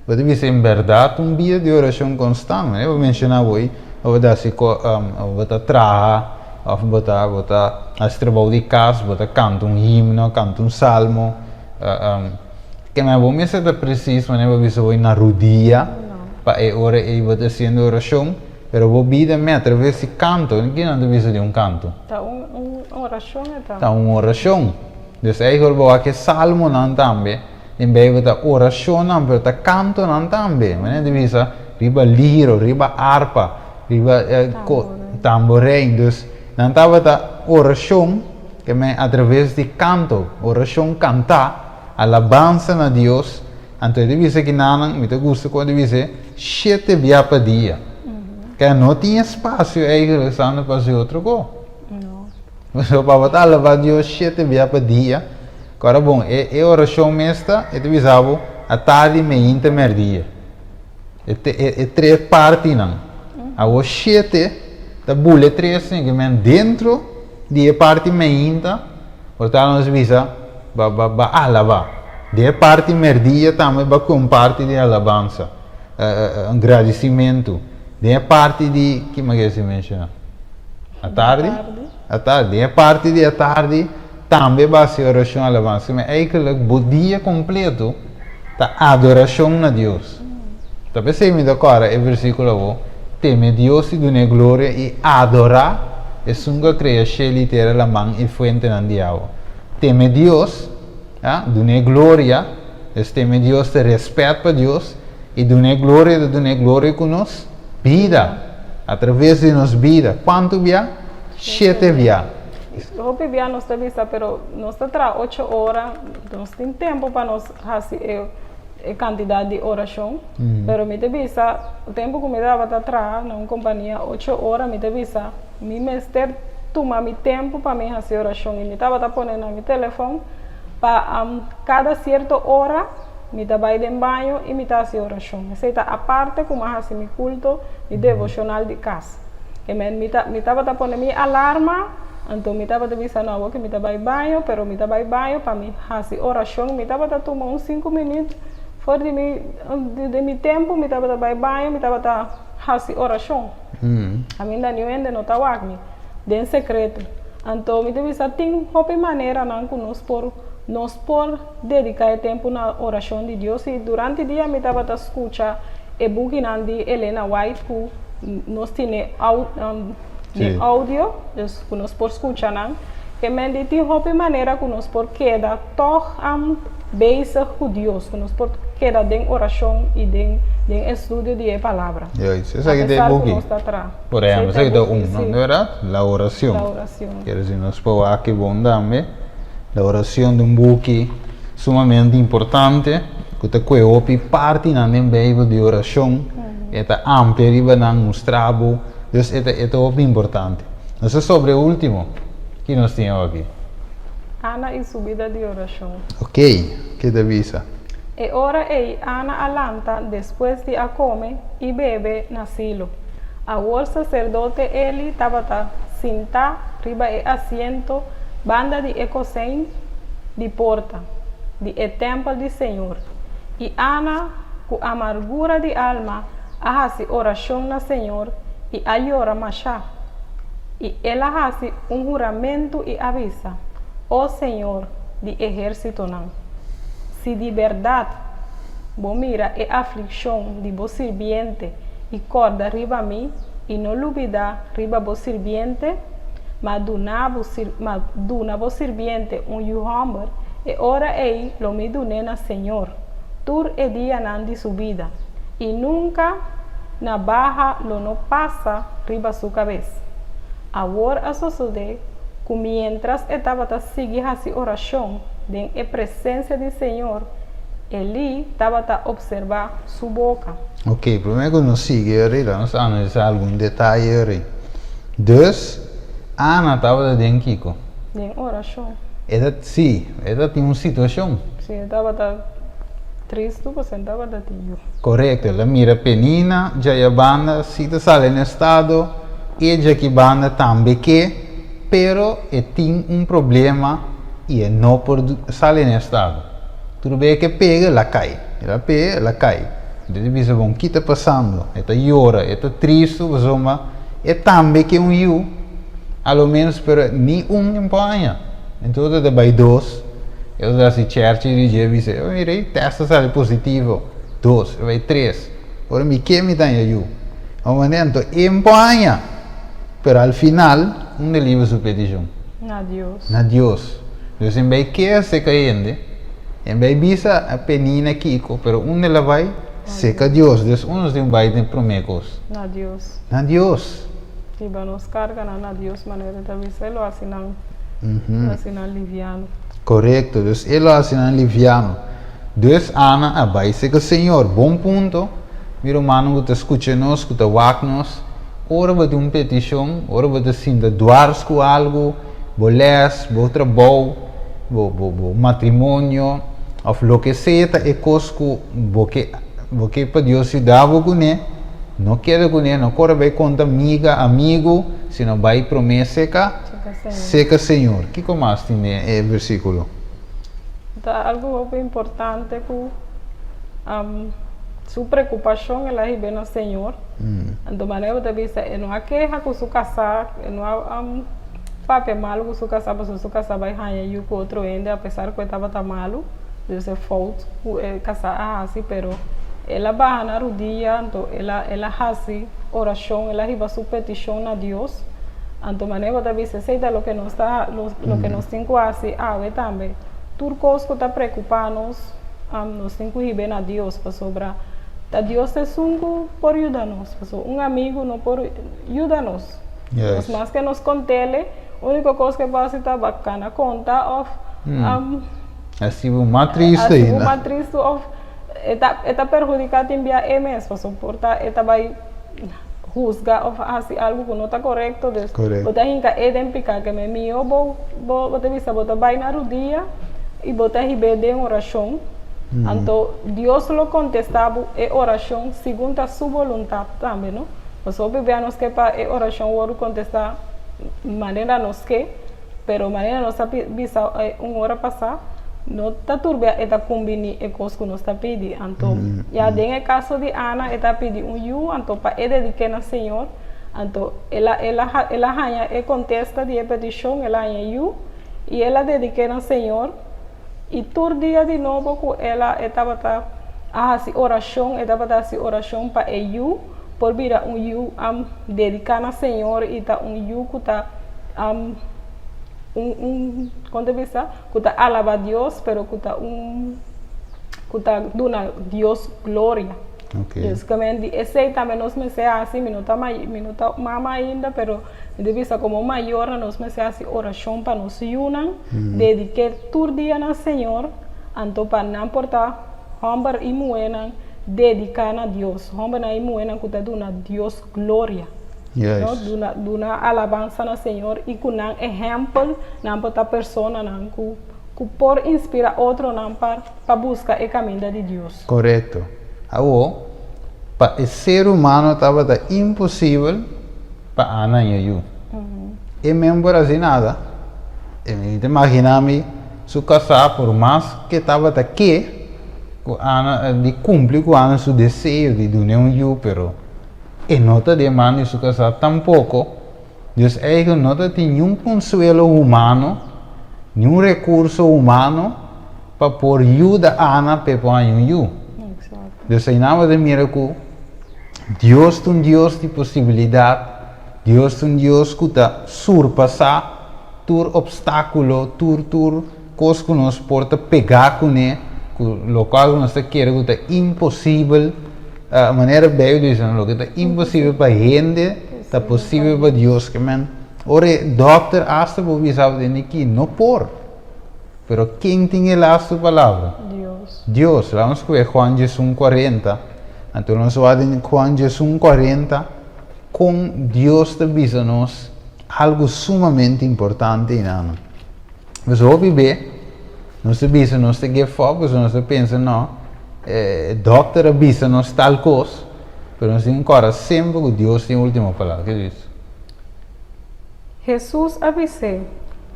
wat avisa em verdade dia de oração constante, né? Eu mencionava hoje ou da se bota traha ou bota as trabalho de casa, bota canta himno, canta salmo, que me vou me ser preciso, né? Eu vi hoje na rodia, para ora e bota sendo oração, pero vou vida me através de canto, ninguém não deve de canto. Tá oração então. Tá oração. Dus eigenlijk vou aqui salmo não também, em vez de oração não, pero tá canto não também, né? Deve ser riba liro, riba harpa. Riba tamborim, dus não estava a oração que me através de canto, oração cantar, alabança a Deus, então ele disse que não, me gusta quando ele disse 7 dias por dia, que não tinha espaço aí para fazer outra coisa. Mas para botar alabar Deus 7 dias por dia, agora bom, é oração mestra, ele disse a tarde meia intermedia, é 3 partes não. A os 7 da bule 3 que men dentro de parte meinta, portanto nós visa ba alaba. De parte merdia também ba com parte de alabança, agradecimento. De parte de que mais se menciona? A tarde? A tarde. De parte de a tarde também ba se oração alabança, mas eigenlijk o dia completo da adoração a Deus. Talvez se me dá agora é versículo teme Deus e dune glória e adorar e sunga cresce litera la man e fuente nan diabo. Teme Deus, dune glória, teme Deus, te respeito para Deus E donar glória com nós vida. Através de nos vida. Quanto via? 7 via. Hopi via nós te visa, pero nós te tra 8 horas, nós tem tempo para nós fazer quantidade de oração, pero me te visa, o tempo que me dava para trás, na companhia, 8 horas, me te visa, me mester toma mi tempo para me fazer oração, e me estava pondo no meu telefone, para cada certa hora, me estava indo em banho e me estava fazendo oração. Essa a parte como eu faço meu culto, meu devocional de casa. E me estava pondo minha alarma, então me estava avisando que me estava em banho, pero me estava em banho para me fazer oração, me estava tomando uns 5 minutos, fora de meu tempo, me estava em banho, me estava fazendo oração. A mim ainda não estava aqui, de secreto. Então me estava tem uma maneira não que nós por dedicar tempo na oração de Deus, e durante o dia me estava escutando e buscando de Helena White, que nós temos áudio, que nós por escutar, que me tem uma maneira que nós por queda todo base com Deus, que nós por queda em oração e em estudo de palavra. Isso é que é bom. Por exemplo, isso é não é verdade? A oração. Quer dizer, nós podemos aqui bom também. A oração de buque sumamente importante, que é parte da Bíblia de oração, é ampla, riba na mostrabo, então é importante. Não sei sobre o último que nós temos aqui. Ana e subida de oração. Ok, que avisa. E ora Ana alanta depois de a come e bebe na silo. O sacerdote ele estava sentado riba e assento banda de ecosém de porta de templo do Senhor. E Ana, com amargura de alma, hace oração no Senhor e a llora machá. E ela hace juramento e avisa: ó Senhor de exército não, se de verdade vos mira a aflição de vos sirviente e corda riba mim e não lubida riba vos sirviente, mas duna vos sirviente yuhamber e ora lo me dunena Senhor, tur e dia nan de subida, e nunca na barra lo no passa riba su cabeça. Agora a suceder que mientras estava a seguir a oração em presença do Senhor, ele estava a observar sua boca. Ok, primeiro nós seguimos, nós analisamos algum detalhe. Dus, Ana estava dentro Kiko. Em oração. Sim, ela tinha uma situação. Sim, estava triste, você estava da tio. Correto, ela mira penina, já a banda, se está saindo no estado, e já que banda também que, pero tem um problema e não pode sair no estado. Tudo bem que pega, ela cai. Ela pega, ela cai. Então, você vê o que está passando. Ela chora, ela triste, e também que eu, ao menos, pero nenhum empanha. Então, ela vai 2. Eu já se church e disse, eu mirei, testa sai positivo. 2, vai 3. Agora, me que me dá eu. Então, empanha. Pero al final, livra sua petição. Na Deus. Na Deus. Então, em vez que se caindo, em vez de bisa a penina Kiko, pero ela vai seca Deus. Então, uns tem baita promecos. Na Deus. Na Deus. E nos carga na Deus, maneira de avisar, ele assina liviano. Correto, então ele assina liviano. Então, Ana, vai seca Senhor. Bom ponto. Mira o mano que está escutando-nos, que está ouvindo-nos. Ora vai ter uma petição, ora vai ter sim de doar com algo, bolés, bom trabalho, bom matrimônio, ou lo que seja, é coisa que para Deus se dá com ele, não quer com ele, não corre vai contra amigo, senão vai promessa seca Senhor. Que mais tem no versículo? Algo importante que sua preocupação ela é bem no Senhor. Então, maneira de dizer, não há queixa com sua casa, não há papel malo com sua casa, porque sua casa vai ganhar e o outro ainda, apesar que estava tão malo, deve ser falta, casa assim, pero ela vai na dia, então ela faz oração, ela riba sua petição a Deus. Então, maneira de dizer, seja o que nós temos quase, também, tudo coisa que está preocupando nós temos que ir bem a Deus para sobrar. tá Deus é sungo por ayudarnos. Un amigo no por ayudarnos. Yes. Mas que nos contele, única coisa que passa tá bacana conta of Assim, uma triste assim, ainda. uma triste of eta perjudicar também a MS, porta eta vai juzgar of assim algo que não está correto, Correto. bota hinca identificar que me mio bota vista bota vai na rodia e bota ribede em oração. Então Deus lo contestava e oração segundo a sua vontade também, não? Mas obviamente que para a oração o contestar maneira nos que, pero maneira nos bisa hora passar, não está turbia eta combine e coisa que nos está pedindo. Então, já tem o caso de Ana, eta pedi you, então para dedicar ao Senhor, então ela ganha e contesta de petição, ela ganha you e ela dedica ao Senhor. E todo dia de novo que ela estava a fazer oração, para eu por vir eu dedicar ao Senhor e tá eu que tá quando vista que tá alabar Deus, pero que tá dando a Deus glória. Okay. Deus também esse também nós me sei assim, minuta mama ainda, pero de vista como maior nós me sei assim oração para nos unir, dedicar todo dia ao Senhor, então para não importar homem e mulher dedicar a Deus, homem e mulher que tá dando a Deus glória. Yes. No, duna alabança ao Senhor e com um exemplo não para pessoa não que por inspirar outro não para buscar o caminho de Deus. Correto. Agora, para o ser humano estava impossível para Ana e eu. E mesmo por assim nada, imagina-me se casar por mais que estava aqui, Ana de cumprir com Ana seu desejo de unir eu, pero e não te demanda se casar tampouco. Deus eigenlijk não tem nenhum consuelo humano, nenhum recurso humano para por ajudar Ana para pôr eu. Deus é nada de miracle. Deus é Deus de possibilidade. Deus é Deus que está surpassar todo obstáculo, todo coisa que nos pode pegar com ele, que o local que nós queremos que está impossível. A maneira bem dizendo que está impossível para a gente, está possível para Deus. Ora, doctor, hasta por visar de aqui, não por. Pero quem tem a lasta palavra? Deus, vamos ver Juan 1:40. Então nós vamos em Juan 1:40 com Deus te avisa-nos algo sumamente importante em ano. Mas ouve bem, nós avisa-nos de que foco, nós pensa não, doctor avisa-nos tal coisa, mas nós temos sempre que Deus tem a última palavra. Que diz? Jesus avisou,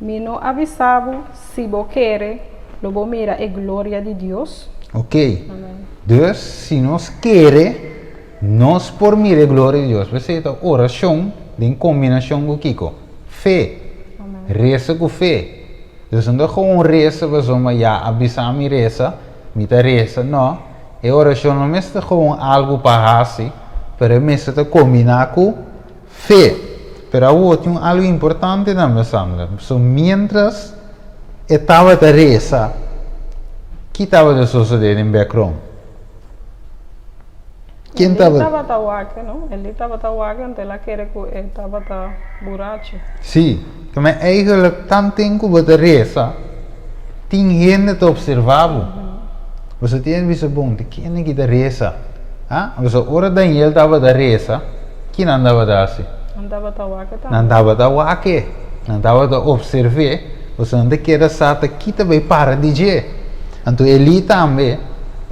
me não avisava se você quer. Logo mira a glória de Deus. Ok. Deus, se nós quer, nós por mirar a glória de Deus. Você está oração em combinação com o Kiko. Fé. Reza com fé. Deus não é com reza, mas já avisar-me reza, me está reza, não. E oração não é com algo para fazer, para me está combinar com fé. Pero agora tem algo importante também, Sandra. So, mientras estava a reza, que estava a suceder em background? Quem estava? Ele estava a waque, não? Ele estava a waque, então ela queria que ele estava a buraco. Sim, mas eigenlijk tanto tempo que a reza, tem gente que observava. Você tem visto bom, quem é que reza? Você ora Daniel estava a reza, quem andava a assim? Andava a waque também. Andava a waque, andava a observar. Você não quer saber que também para de dizer. Então ele também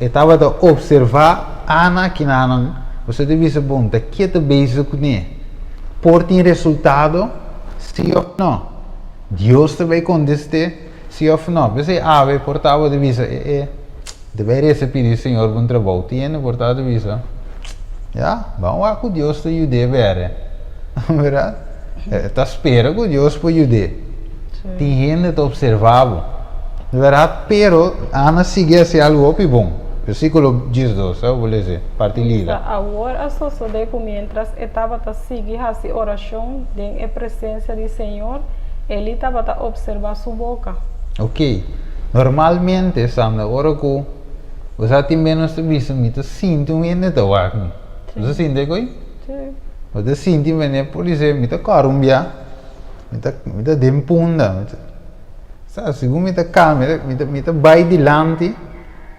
estava a observar Ana que não. Você deve ser bom, que é bem com ele. Por ter resultado, sim ou não. Deus também contesta, sim ou não. Você ave portava de visa, deveria receber o Senhor bom trabalho. Tiene portava de visa. Já, vamos lá com Deus te ajude, verdade? Verdade? Está espera que Deus pode ajudar. Tem gente que observava, de verdade, pero Ana seguia se algo bom. Versículo 12, eu vou dizer, parte lida. Agora sucedeu que mientras estava a seguir a oração em presença do Senhor, ele estava a observar sua boca. Ok, normalmente, Sandra, agora que Você tem menos de vista, me te sinto um ene de wak me. Você sente coi? Sim. Você sente vem polícia me te carumbia, me te dempunda, sabe? Segundo me te calma, me te vai dilante,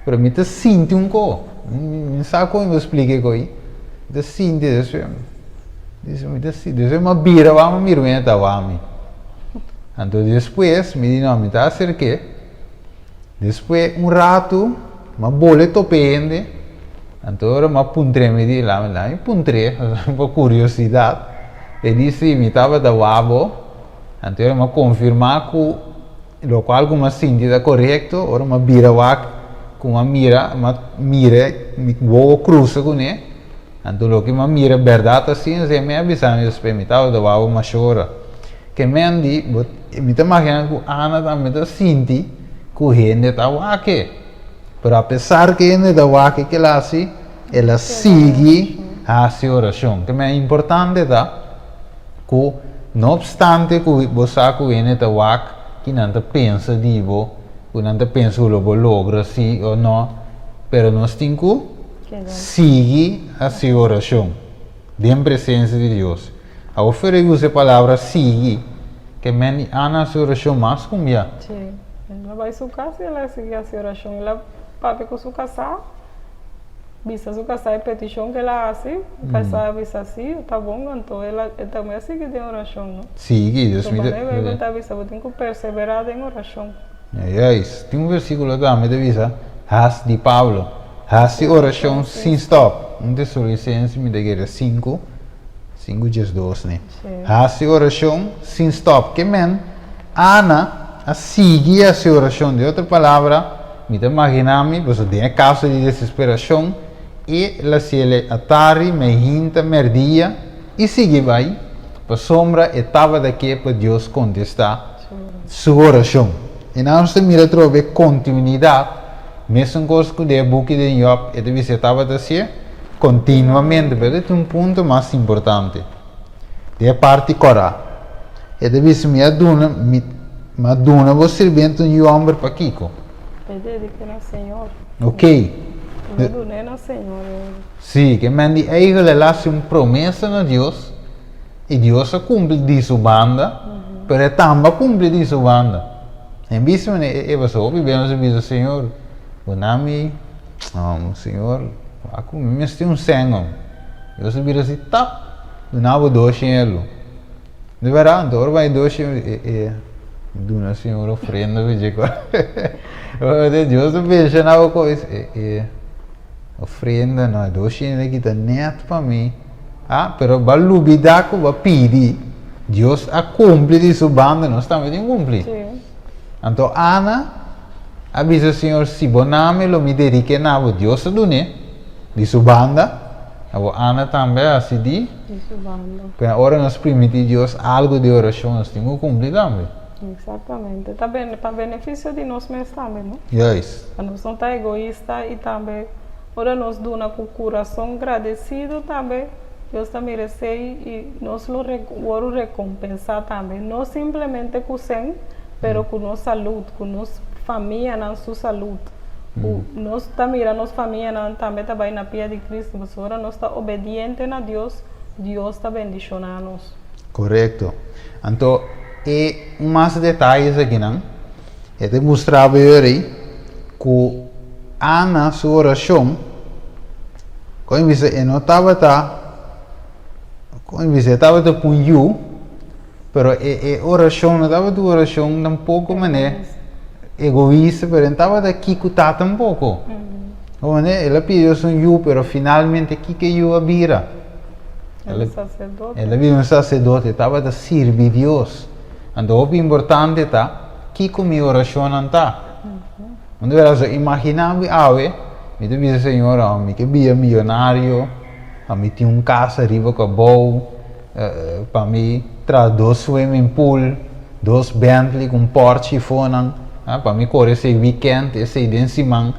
pero me te sente um co. Não sabe como eu expliquei coi? Me te sente isso, me te sente, isso é uma bira, vamos mirar me te wami. Então depois me diz não, me te acerquei. Depois rato, uma boleto pende, então uma puntre me diz lá, me puntre, por curiosidade, e disse me estava da wabo, então eu me confirmar que o qual como sentido correto, ora uma bira wak com uma mira, me vou cruza com ele, então o que uma mira verdade assim, se me avisar depois me estava da wabo uma chora, que me andi, me te imagina que Ana também te senti que o gente está wake. Pero apesar que ele está wake que ela assim, ela sigue a sua oração. Que é importante tá? Que não obstante que você que ele está wake, que não te pensa divo, que não te pensa que você logra sim ou não, pero nós temos que seguir a sua oração. De presença de Deus. A oferecer usa a palavra seguir, que é a sua oração mais como já. Sim. Ela vai sua casa e ela segue a sua oração. Ela papi com sua casa, visa sua casa e petição que ela faz, casa visa assim, tá bom, então ela também segue de oração, não? Sigue, Deus me dá. Então, ela visa, tem que perseverar em oração. É isso. Tem um versículo também de visa, has de Pablo, has de oração sem stop. Um Tessalonicenses me diga 5 dias 12, né? Has de oração sem stop. Que men, Ana a seguir a sua oração. De outra palavra, me imagina-me, você tem a causa de desesperação e ela se ele atari, me hinta, merdia e sigue vai para sombra etapa daqui para Deus contestar sua oração. E não se mira trove continuidade, mesmo coisa que o book de Job, e deve ser estava assim continuamente, mas é um ponto mais importante. É a parte cora. E deve ser me aduna, Madonna, você servente de um homem para Kiko. Dedique ao Senhor. Ok. Madonna ao Senhor. Sim, que mandi ele lá uma promessa a Deus e Deus cumpre de sua banda, mas também cumpre de sua banda. Em vez de eu só vivemos o Senhor, o nome, Senhor, aku mesti sengo. Eu se vira assim, tap, do nabo doce ele. De verdade, então vai doce Duna Senhor ofrenda veja agora. Deus veja na coisa. Ofrenda não é doce ainda que tá neto para mim. Pero balubida que vai pedir. Deus a cumprir de sua banda, nós também tem cumprir. Então Ana avisa o Senhor se boname lo me dedique na Deus a dune de sua banda. Ana também assim de sua banda. Porque agora nós permitir Deus algo de oração nós temos que cumprir também. Exatamente. Também para benefício de nós mesmos também, não? Yes. Para nós não estar egoísta e também, ora nós damos com o coração agradecido também, Deus também recebe e nós o recompensar também. Não simplesmente com sem, pero com nossa saúde, com nossa família na sua saúde. Nós também, nossa família também está na pia de Cristo, mas ora nós está obediente a Deus, Deus está bendicionando nós. Correto. Então, e mais detalhes aqui, não? Eu te mostrava aí que Ana, sua oração, quando você notava punho, pero a oração não estava de oração tampouco, mané, egoísta, pero estava daqui que está tampouco. Ela pediu um yu, pero finalmente aqui que yu a vira. Ela viu um sacerdote, estava a servir Deus. Então, o importante está que com minha oração não está. Quando eu imaginava, me dizia, Senhor, eu que via milionário, eu tinha casa arriba com boa, para mim, traz 2 swimming pool, 2 Bentley com Porsche fora, para mim correr esse weekend, esse dia em cima.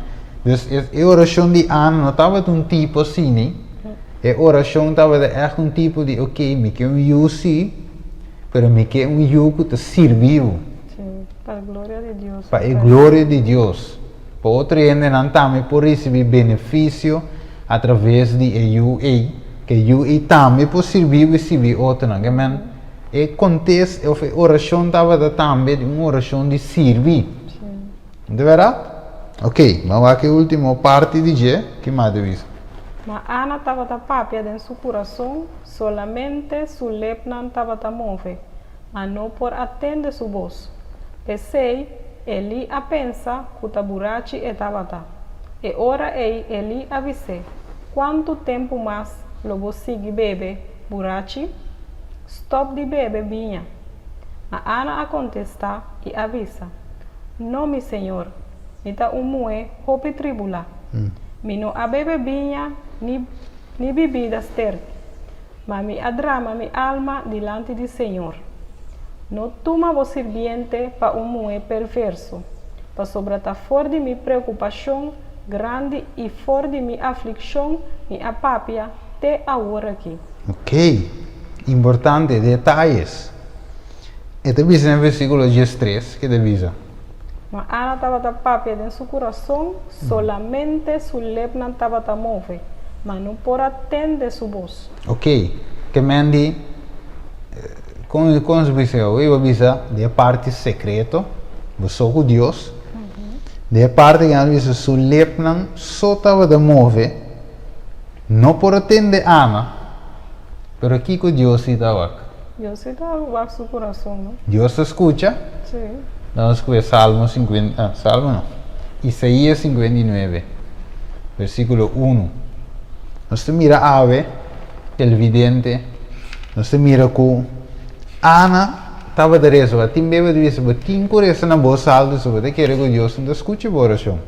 Então, a oração de Ana não estava de um tipo assim, a oração estava de um tipo de, ok, me quer UC, pero me quer yugo que te serviu. Sim, para a glória de Deus. Para a glória de Deus. Para outro ainda não também por receber benefício através de UA, que UA também por servir receber outro, não é? E contexto, a oração estava também uma oração de servir. De verdade? Ok, vamos aqui a última parte de G, que mais deve ser? Mas Ana estava a papia dentro do seu coração, solamente su lepnan estava a mover, mas não por atender sua voz. Pensei, ele a pensa que a burachi estava. E ora ele avise, quanto tempo mais logo sigue bebe burachi? Stop de bebe vinha. A Ana a contesta e avisa, não, meu senhor, me está umue hopi tribula. Me não a bebe vinha ni bebidas terpe, mas me adrama mi alma delante do Senhor. Não toma o sirviente para umue perverso, para sobrata fora de mi preocupação grande e fora de mi aflição, mi apapia, te agora aqui. Ok, importante, detalhes. Este dice no versículo 3, que dice? Mas Ana estava a papia dentro do seu coração, solamente su lepna estava a mover, mas não por atender sua voz. Ok, que mendi, como se diz, eu avisa de parte secreto, você com Deus, de parte que avisa su lepna só estava a mover, não por atender Ana, pero aqui com Deus estava. Deus está a seu coração, não? Deus escuta. Sim. Vamos a ver Salmo 50, Salmo no, Isaías 59, versículo 1. Nós mira a ave, el vidente, nós mira que Ana estava de rezo, a tim bebe de vista, a tim correza na voz alta, sobre de querer que Deus não escute a oração.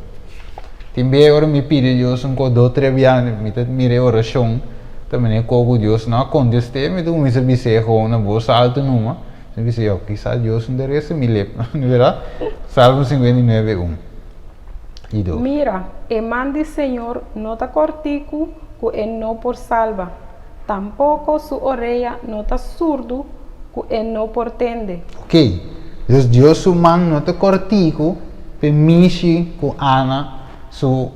Tim bebe agora me pide Deus um codo 3 anos, me mire a oração, também é que Deus não conteste, me tu me sabe se na voz alta numa. Dice yo, quizás Dios enderece mi lepra, ¿verdad? Salmo 59, 1 y 2. Mira, el man del Señor no está cortico, que él no por salva. Tampoco su oreja no está surdo, que él no por tende. Ok, entonces Dios su man no está cortico, permite que Ana,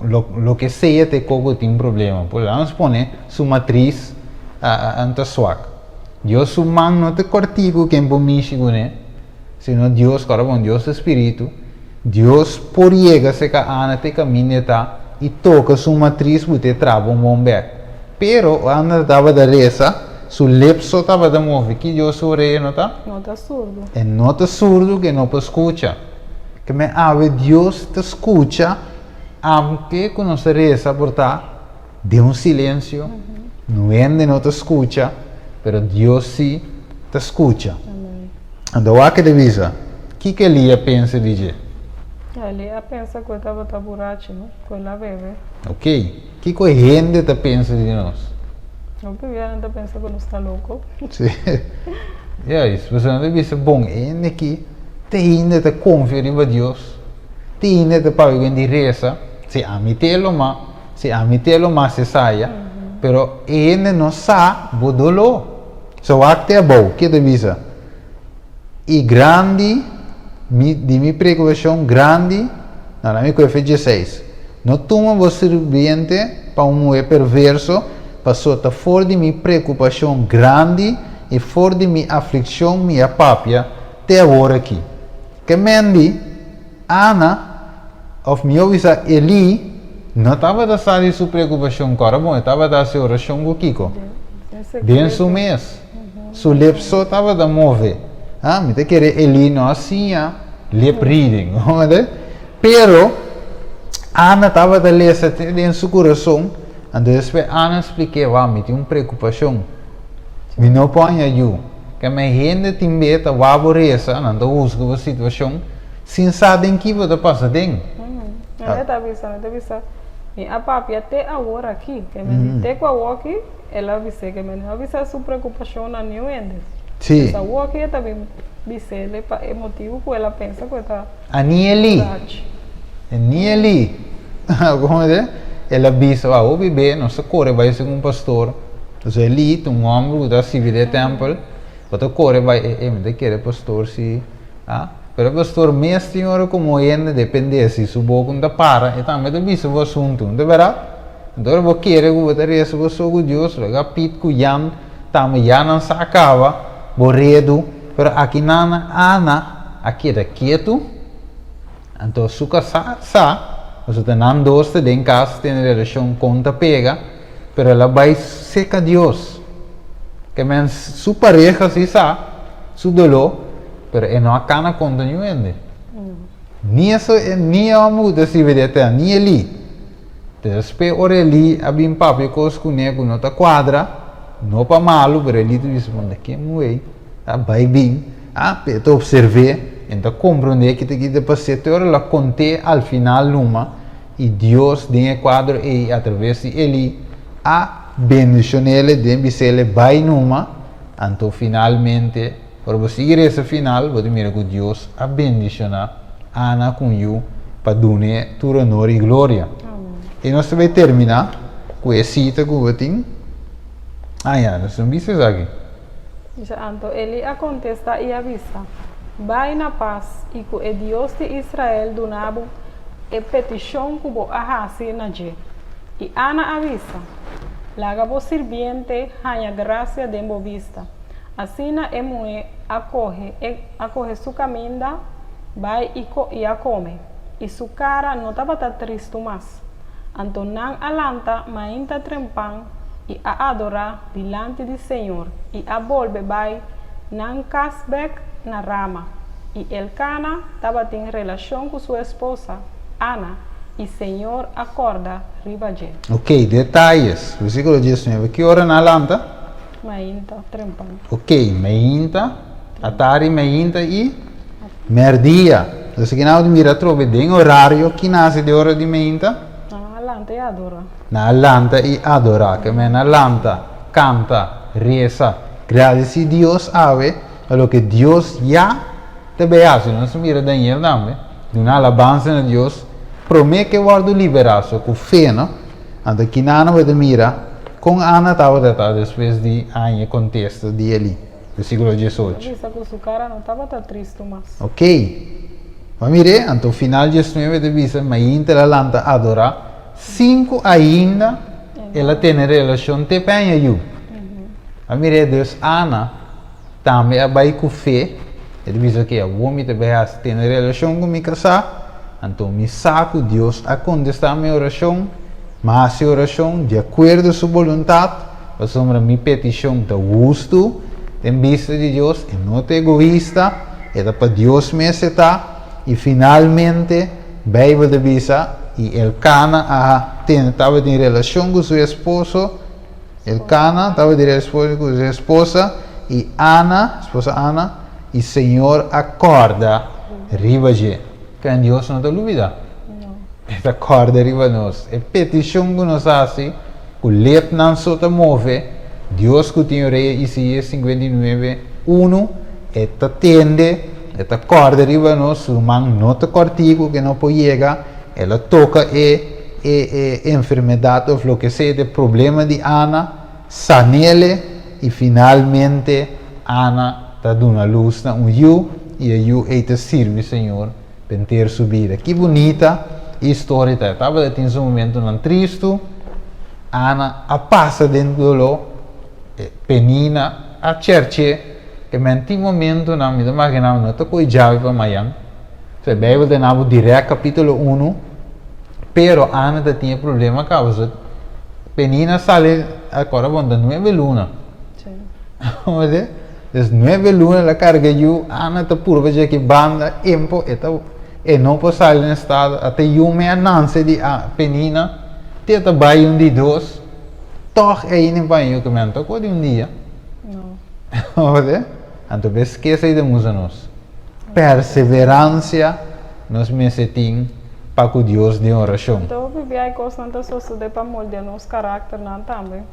lo que sea, te coco tiene problema. Pues vamos a poner su matriz ante suaca. Dios su man no te cortico que en pomichigo, sino Dios, cara bom, Dios espírito, Dios por llega se que Ana te caminha e toca su matriz e te trava um bom back. Pero Ana estava da reza, su lepso estava da mover, que Dios su orelha não tá? No está surdo. É não tá surdo que não escuta. Que me ave Dios te escuta, aunque com nossa reza por de um silêncio, não não te escuta. Pero Dios sí te escucha. Amém. Então, a que divisa? O que Elia pensa de G? Ele pensa que estava a burachi, não? Que ela bebe. Ok. O que a gente pensa de nós? Não pivia não pensa que não está louco. Sim. É isso. Você não deve ser bom. Ainda que ainda te confia em Deus. Ainda te paga de reza. Se amitelo mas se saia. Pero ainda não sabe o dolor. So até é bom, que divisa? E grande, de minha preocupação grande, não me coisa 16. Não toma o sirviente para um mulher perverso, para sota fora de minha preocupação grande e fora de minha aflição, minha papia, até agora aqui. Que mendi, Ana, of me avisa Eli, não estava a sair sua preocupação, cara bom, estava a sua oração com Kiko. Dentro do mês. Su lepso estava a mover. Me te querer Eli não assim, lip reading, pero Ana estava a ler dentro do seu coração, então Ana explicava, me tinha uma preocupação. Me não põe ajuda. Que me gente tem beta, aborrece, não usa a situação, sem saber que vai passar dentro. Ela está avisando, a papi até agora aqui, que me até com a aqui, ela avisa que me avisa sua preocupação na new end. Sim. Essa aqui também avisa ele para motivo que ela pensa que está. Ani ali. Como é? Ela avisa, o bebê não se corre, vai ser um pastor. Então ali, um homem que está civil de templo, vai corre, vai, me quer pastor se, Pero pastor, mês senhora como ainda depende se o boco não para, então me dá o assunto, não é verdade? Então eu vou querer que você reça o seu Deus, logo pit com Jan, também Jan não se acaba, borredo, pero aqui nana, Ana, aqui é quieto, então suca você tem dois tem casa, tem relação conta pega, pero ela vai seca Deus, que men su pareja se sa, su dolor, pero não acana conta nenhuma. Ni eso, ni a muda se vede até, ni ali. Despe ora ali, abim papi cos cunego não tá quadra, não pa malo, pero ali tu diz, manda que muei, tá vai bem, tu observe, então compreende que te quita passeio, ora la conte al final numa, e Deus tem quadro e através de ele a bendição ele deve ser vai numa, então finalmente, para você seguir esse final, você mira que Deus a bendiciona Ana com you para dar tu honor e glória. E nós vamos terminar com a cita que eu tenho. Nós não vimos aqui. Então, ele a contesta e avisa: vai na paz e que o Deus de Israel do nabo e petição que vou fazer na je. E Ana avisa: laga vos sirviente hanya gracia de vista. Assim na emue acoge sua caminda, vai e a come. E sua cara não estava triste mais. Então não alanta, mas ainda trempan e a adorar diante do Senhor. E a volve vai, não casbec na rama. E Elcana estava em relação com sua esposa, Ana, e Senhor acorda ribaje. Ok, detalhes. Versículo 19. Que hora na alanta? Mainta trempan. Ok, meinta, atari meinta e merdia. Então, se não mira trove den horário que nasce de hora de meinta. Alanta e adora. Na alanta e adora, que me na alanta canta, reza, agradece a Deus ave a lo que Deus já te hace. Não se mira Daniel também, de uma alabança a Deus, promete que guardo liberaço com fé, não? Então, que não vai mira, com Ana estava depois de Ana contexto de ali, versículo 18. Visa que sua cara não estava triste mais. Ok, vamos ver, então final 19 de visa, mas ainda a alanta adora. 5 ainda ela tem relação te penha you. A mire Deus Ana também vai com fé. Ele diz que o homem te vai ter relação com me casar. Então me saco Deus a contestar minha oração, mas a oração de acordo com sua vontade, a sombra minha petição de gosto, em vista de Deus, e não te egoísta, é para Deus me aceitar e finalmente Bíblia de visa. E Elcana estava em relação com seu esposo. Elcana estava em relação com sua esposa. E Ana, esposa Ana, e Senhor acorda ribaje. Que Deus não te duvida. Ele acorda riba nós. É petição que nós fazemos. O leite não só te move. Deus que tem rei Isaías 59:1. Ele te atende. Ele acorda riba nós. O man não te cortigo que não pode chegar. Ela toca a enfermidade ou o que seja de problema de Ana, sanele e finalmente Ana está dando a luz na you e a you te serve, Senhor, para ter sua vida. Que bonita história. Estava em um momento não triste, Ana a passa dentro do lo, Penina a cerce, que em momento não me imaginava não te coi chave para amanhã. A Bíblia tem direto capítulo 1, pero Ana tinha problema causa Penina sale agora bom 9 luna. Sim. Olha, das 9 luna la carga you Ana ta purva já que banda empo e não pode sair no estado até you me ananse de Penina tenta vai de dois toch aí nem vai eu que me anto de dia. Não. Olha, então esquece de nós. Perseverança nos mesetim para que Deus dê oração. Então, viver aí constante só de para moldear nosso caráter não também.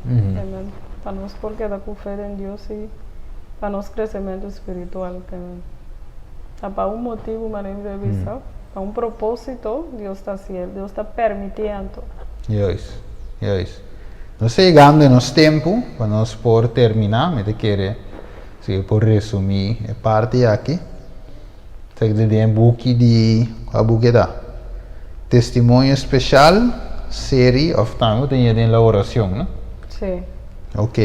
Para nós porque da fé em Deus e para nosso crescimento espiritual também. Para um motivo, uma vista, para um propósito, Deus está cielo, Deus está permitindo. Yes. Nós chegando no nosso tempo, para nós por terminar, me querer, se por resumir a parte aqui. Zeg de een boekje die, wat boekje dat? Testimonio especial, serie, of tango, ten je la oración, ¿no? Sí. Ok.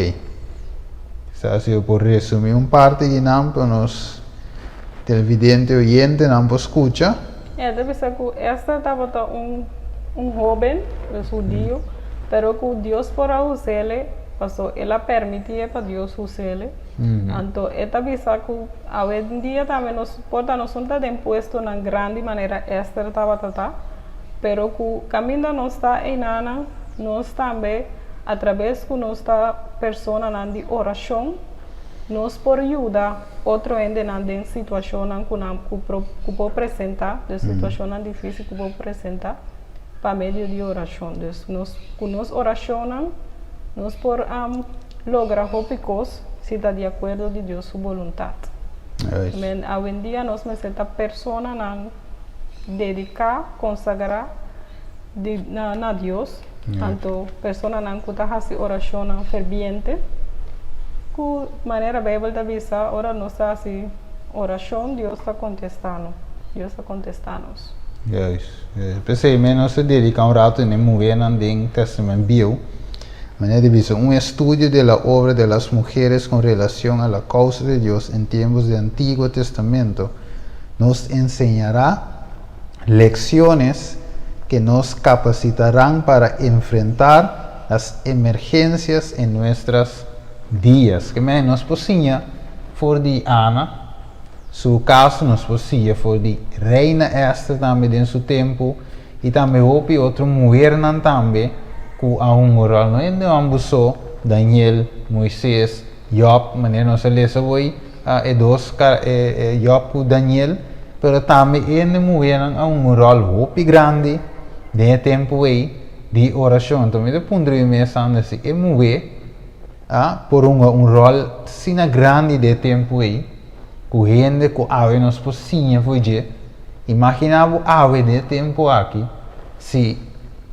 Quizás yo por resumir un parte de nam para nos televidente oyente nam escucha. Deve ser que esta estava um jovem, judío, pero que Deus por usarle, pasó, ela permitia para Deus usarle. Então, esta visa que hoje em dia também nos porta nos está de imposto na grande maneira esta estava tata, pero que caminho não está em nada, nós também através que nossa pessoa na de oração, nós por ajudar outro ende na de situação que pode apresentar, de situação difícil que pode apresentar, para meio de oração. Nós com nossa oração, nós por lograr coisas se está de acordo de Deus sua vontade. Mas hoje em dia nós necessitamos pessoa na dedicar, consagrar na Deus. Tanto pessoa não que está fazendo oração ferviente, que maneira Bíblia da visa, ora nós está assim oração, Deus está contestando, Deus está contestando. Pensei menos se dedica um rato em mover na ding testament bio, maneira de visa estudio de la obra de las mujeres con relación a la causa de Dios en tiempos de Antiguo Testamento, nos enseñará lecciones que nos capacitarán para enfrentar las emergencias en nuestros días. Que nos posiña por di Ana, su caso nos posiña por di reina Esther también en su tiempo, y también hopi otro mujer también, que aún moral no es de ambos, Daniel, Moisés, Job, maneira no se les hoy, dos Job y Daniel, pero también en mujer aún moral hopi grande, de tempo aí de oração. Então, me pondrei pensando assim, é mover por um rol assim grande de tempo aí, que gente que ave nos pocinha foi de imaginava ave de tempo aqui, se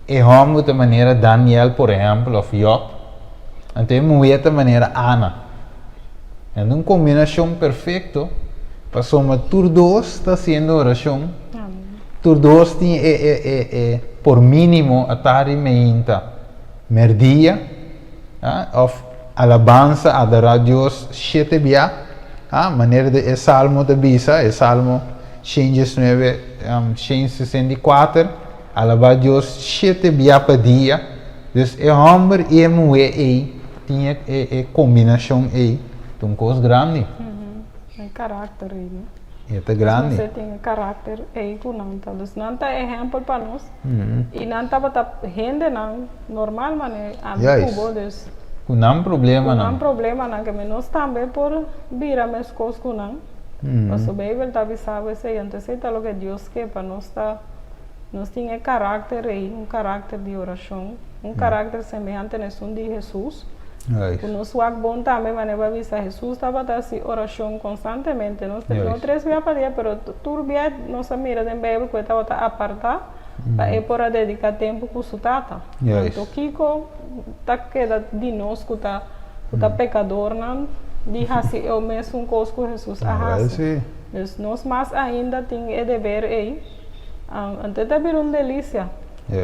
é homem de maneira Daniel, por exemplo, ou Job, então mover de maneira Ana. Então, uma combinação perfeita para somar todos está sendo oração. Todos têm por mínimo a tarde meinta merdia of alabanza adorar a Deus 7 dia maneira de salmo de bisa salmo 164 alabar a Deus 7 dia por dia. Dus homem e mulher aí tinha combinação aí de uma coisa grande. É caráter aí, né? É grande. Você tem caráter aí com nanta. Dus nanta é exemplo para nós. E nanta bata gente não normal mané amigo dus. Não problema não. Não problema não que nós também por virar as coisas com não. Mas o Bíblia tá avisando você antes sei o que Deus quer para nós tá nós tem caráter aí, caráter de oração, caráter semelhante a de Jesus. O nosso bom também maneira visa Jesus estava assim oração constantemente não três vezes para dia, pero tudo dia nossa mira da Bíblia que estava apartar para por dedicar tempo com sua tata. Então Kiko tá queda de nós que tá pecador não de assim eu mesmo coisa com Jesus arrasa. Nós mais ainda tem o dever aí antes de vir delícia.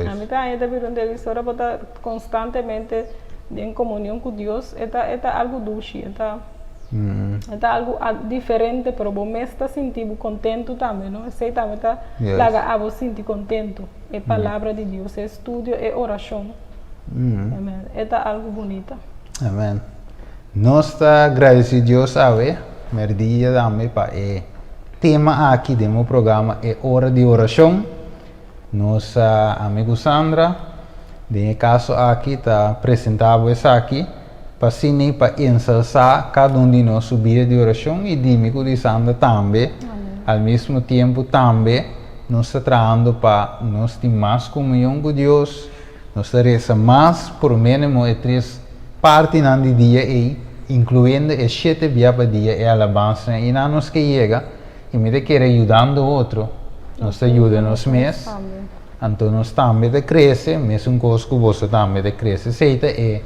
A mim tá ainda vir delícia ora para constantemente em comunhão com Deus, é algo dulce, é algo diferente, mas você está sentindo contento também, não? Você também está lá a sentir contento. É palavra de Deus, é estudo, é oração. Amém. É algo bonito. Amém. Nós estamos agradecidos a Deus, merdia também para o tema aqui do meu programa é hora de oração. Nossa amiga Sandra de caso aqui está apresentado isso aqui para sim para ensalzar cada de nós subida de oração e dímico de Sandra também ao mesmo tempo também nós está trazendo para nós ter mais comunhão com Deus nós reza mais por mínimo 3 partes no dia aí incluindo 7 dias por dia e alabança e não nos que chega e me quer ajudando o outro nós ajuda nos mesmos. Então nós também de crescer, mesmo coisa que você também de crescer, seita é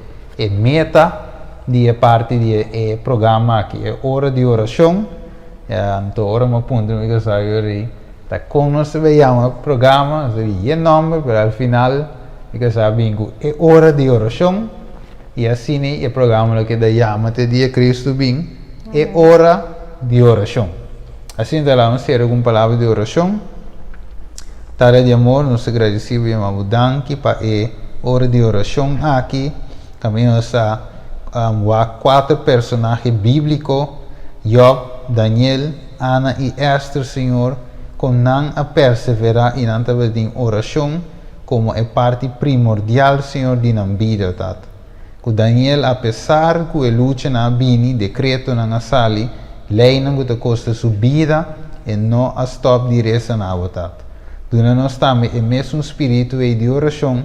meta de parte de programa aqui, é hora de oração, Então, ora uma ponto que sabe tá com nós veíamos programa, e nome, mas ao final que sabe que é hora de oração e assim é o programa que daí chama até dia Cristo bem é hora de oração. Assim então vamos ser com palavra de oração. Tara de amor, nós agradecemos e amamos para a hora de oração aqui. Caminhamos a 4 personagens bíblicos, Job, Daniel, Ana e Esther, Senhor, com não a perseverar e não em oração, como é parte primordial, Senhor, de nossa vida, Tata. Com Daniel, apesar que ele luta na bini, decreto na sali, lei não te custa sua vida e não a stop de reza na Tata. Duna nós também é mesmo espírito de oração,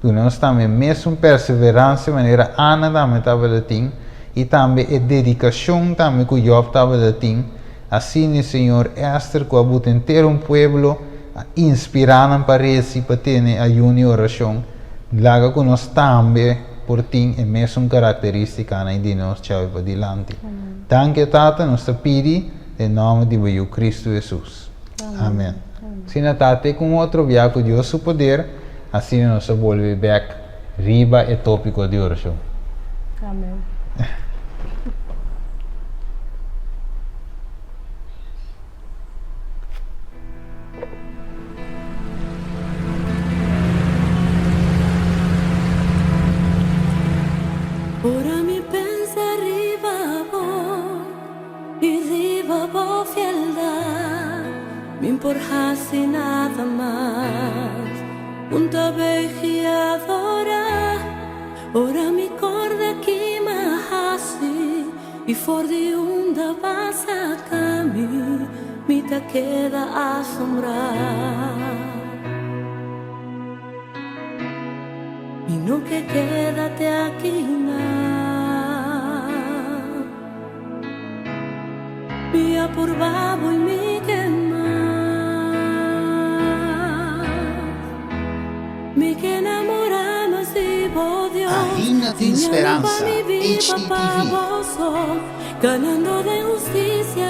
duna nós também é mesmo perseverança, maneira Ana também estava assim, e também é dedicação também que Job estava assim. Assim, Senhor, Esther, que abuta inteiro povo, inspirando para esse, para ter a oração, laga que nós também, por ti, é mesmo característica de nós, tchau, para dilante. Danke, Tata, nós te pedimos, em nome de Cristo Jesus. Amém. Se na Tata, com outro viaco de nosso poder, assim nós volvemos back, riba é tópico de oração. Amém. Ora mi pensa arriba vos y riba vos fieldad, me importase nada más, junta vejiadora, ora mi corda que me hasi y for de onda vas a camir, mi te queda asombrar. Y no que quédate aquí mía por babo y mi que enamoramos y Dios. Ahina de Esperança, HDTV. Ganando de justicia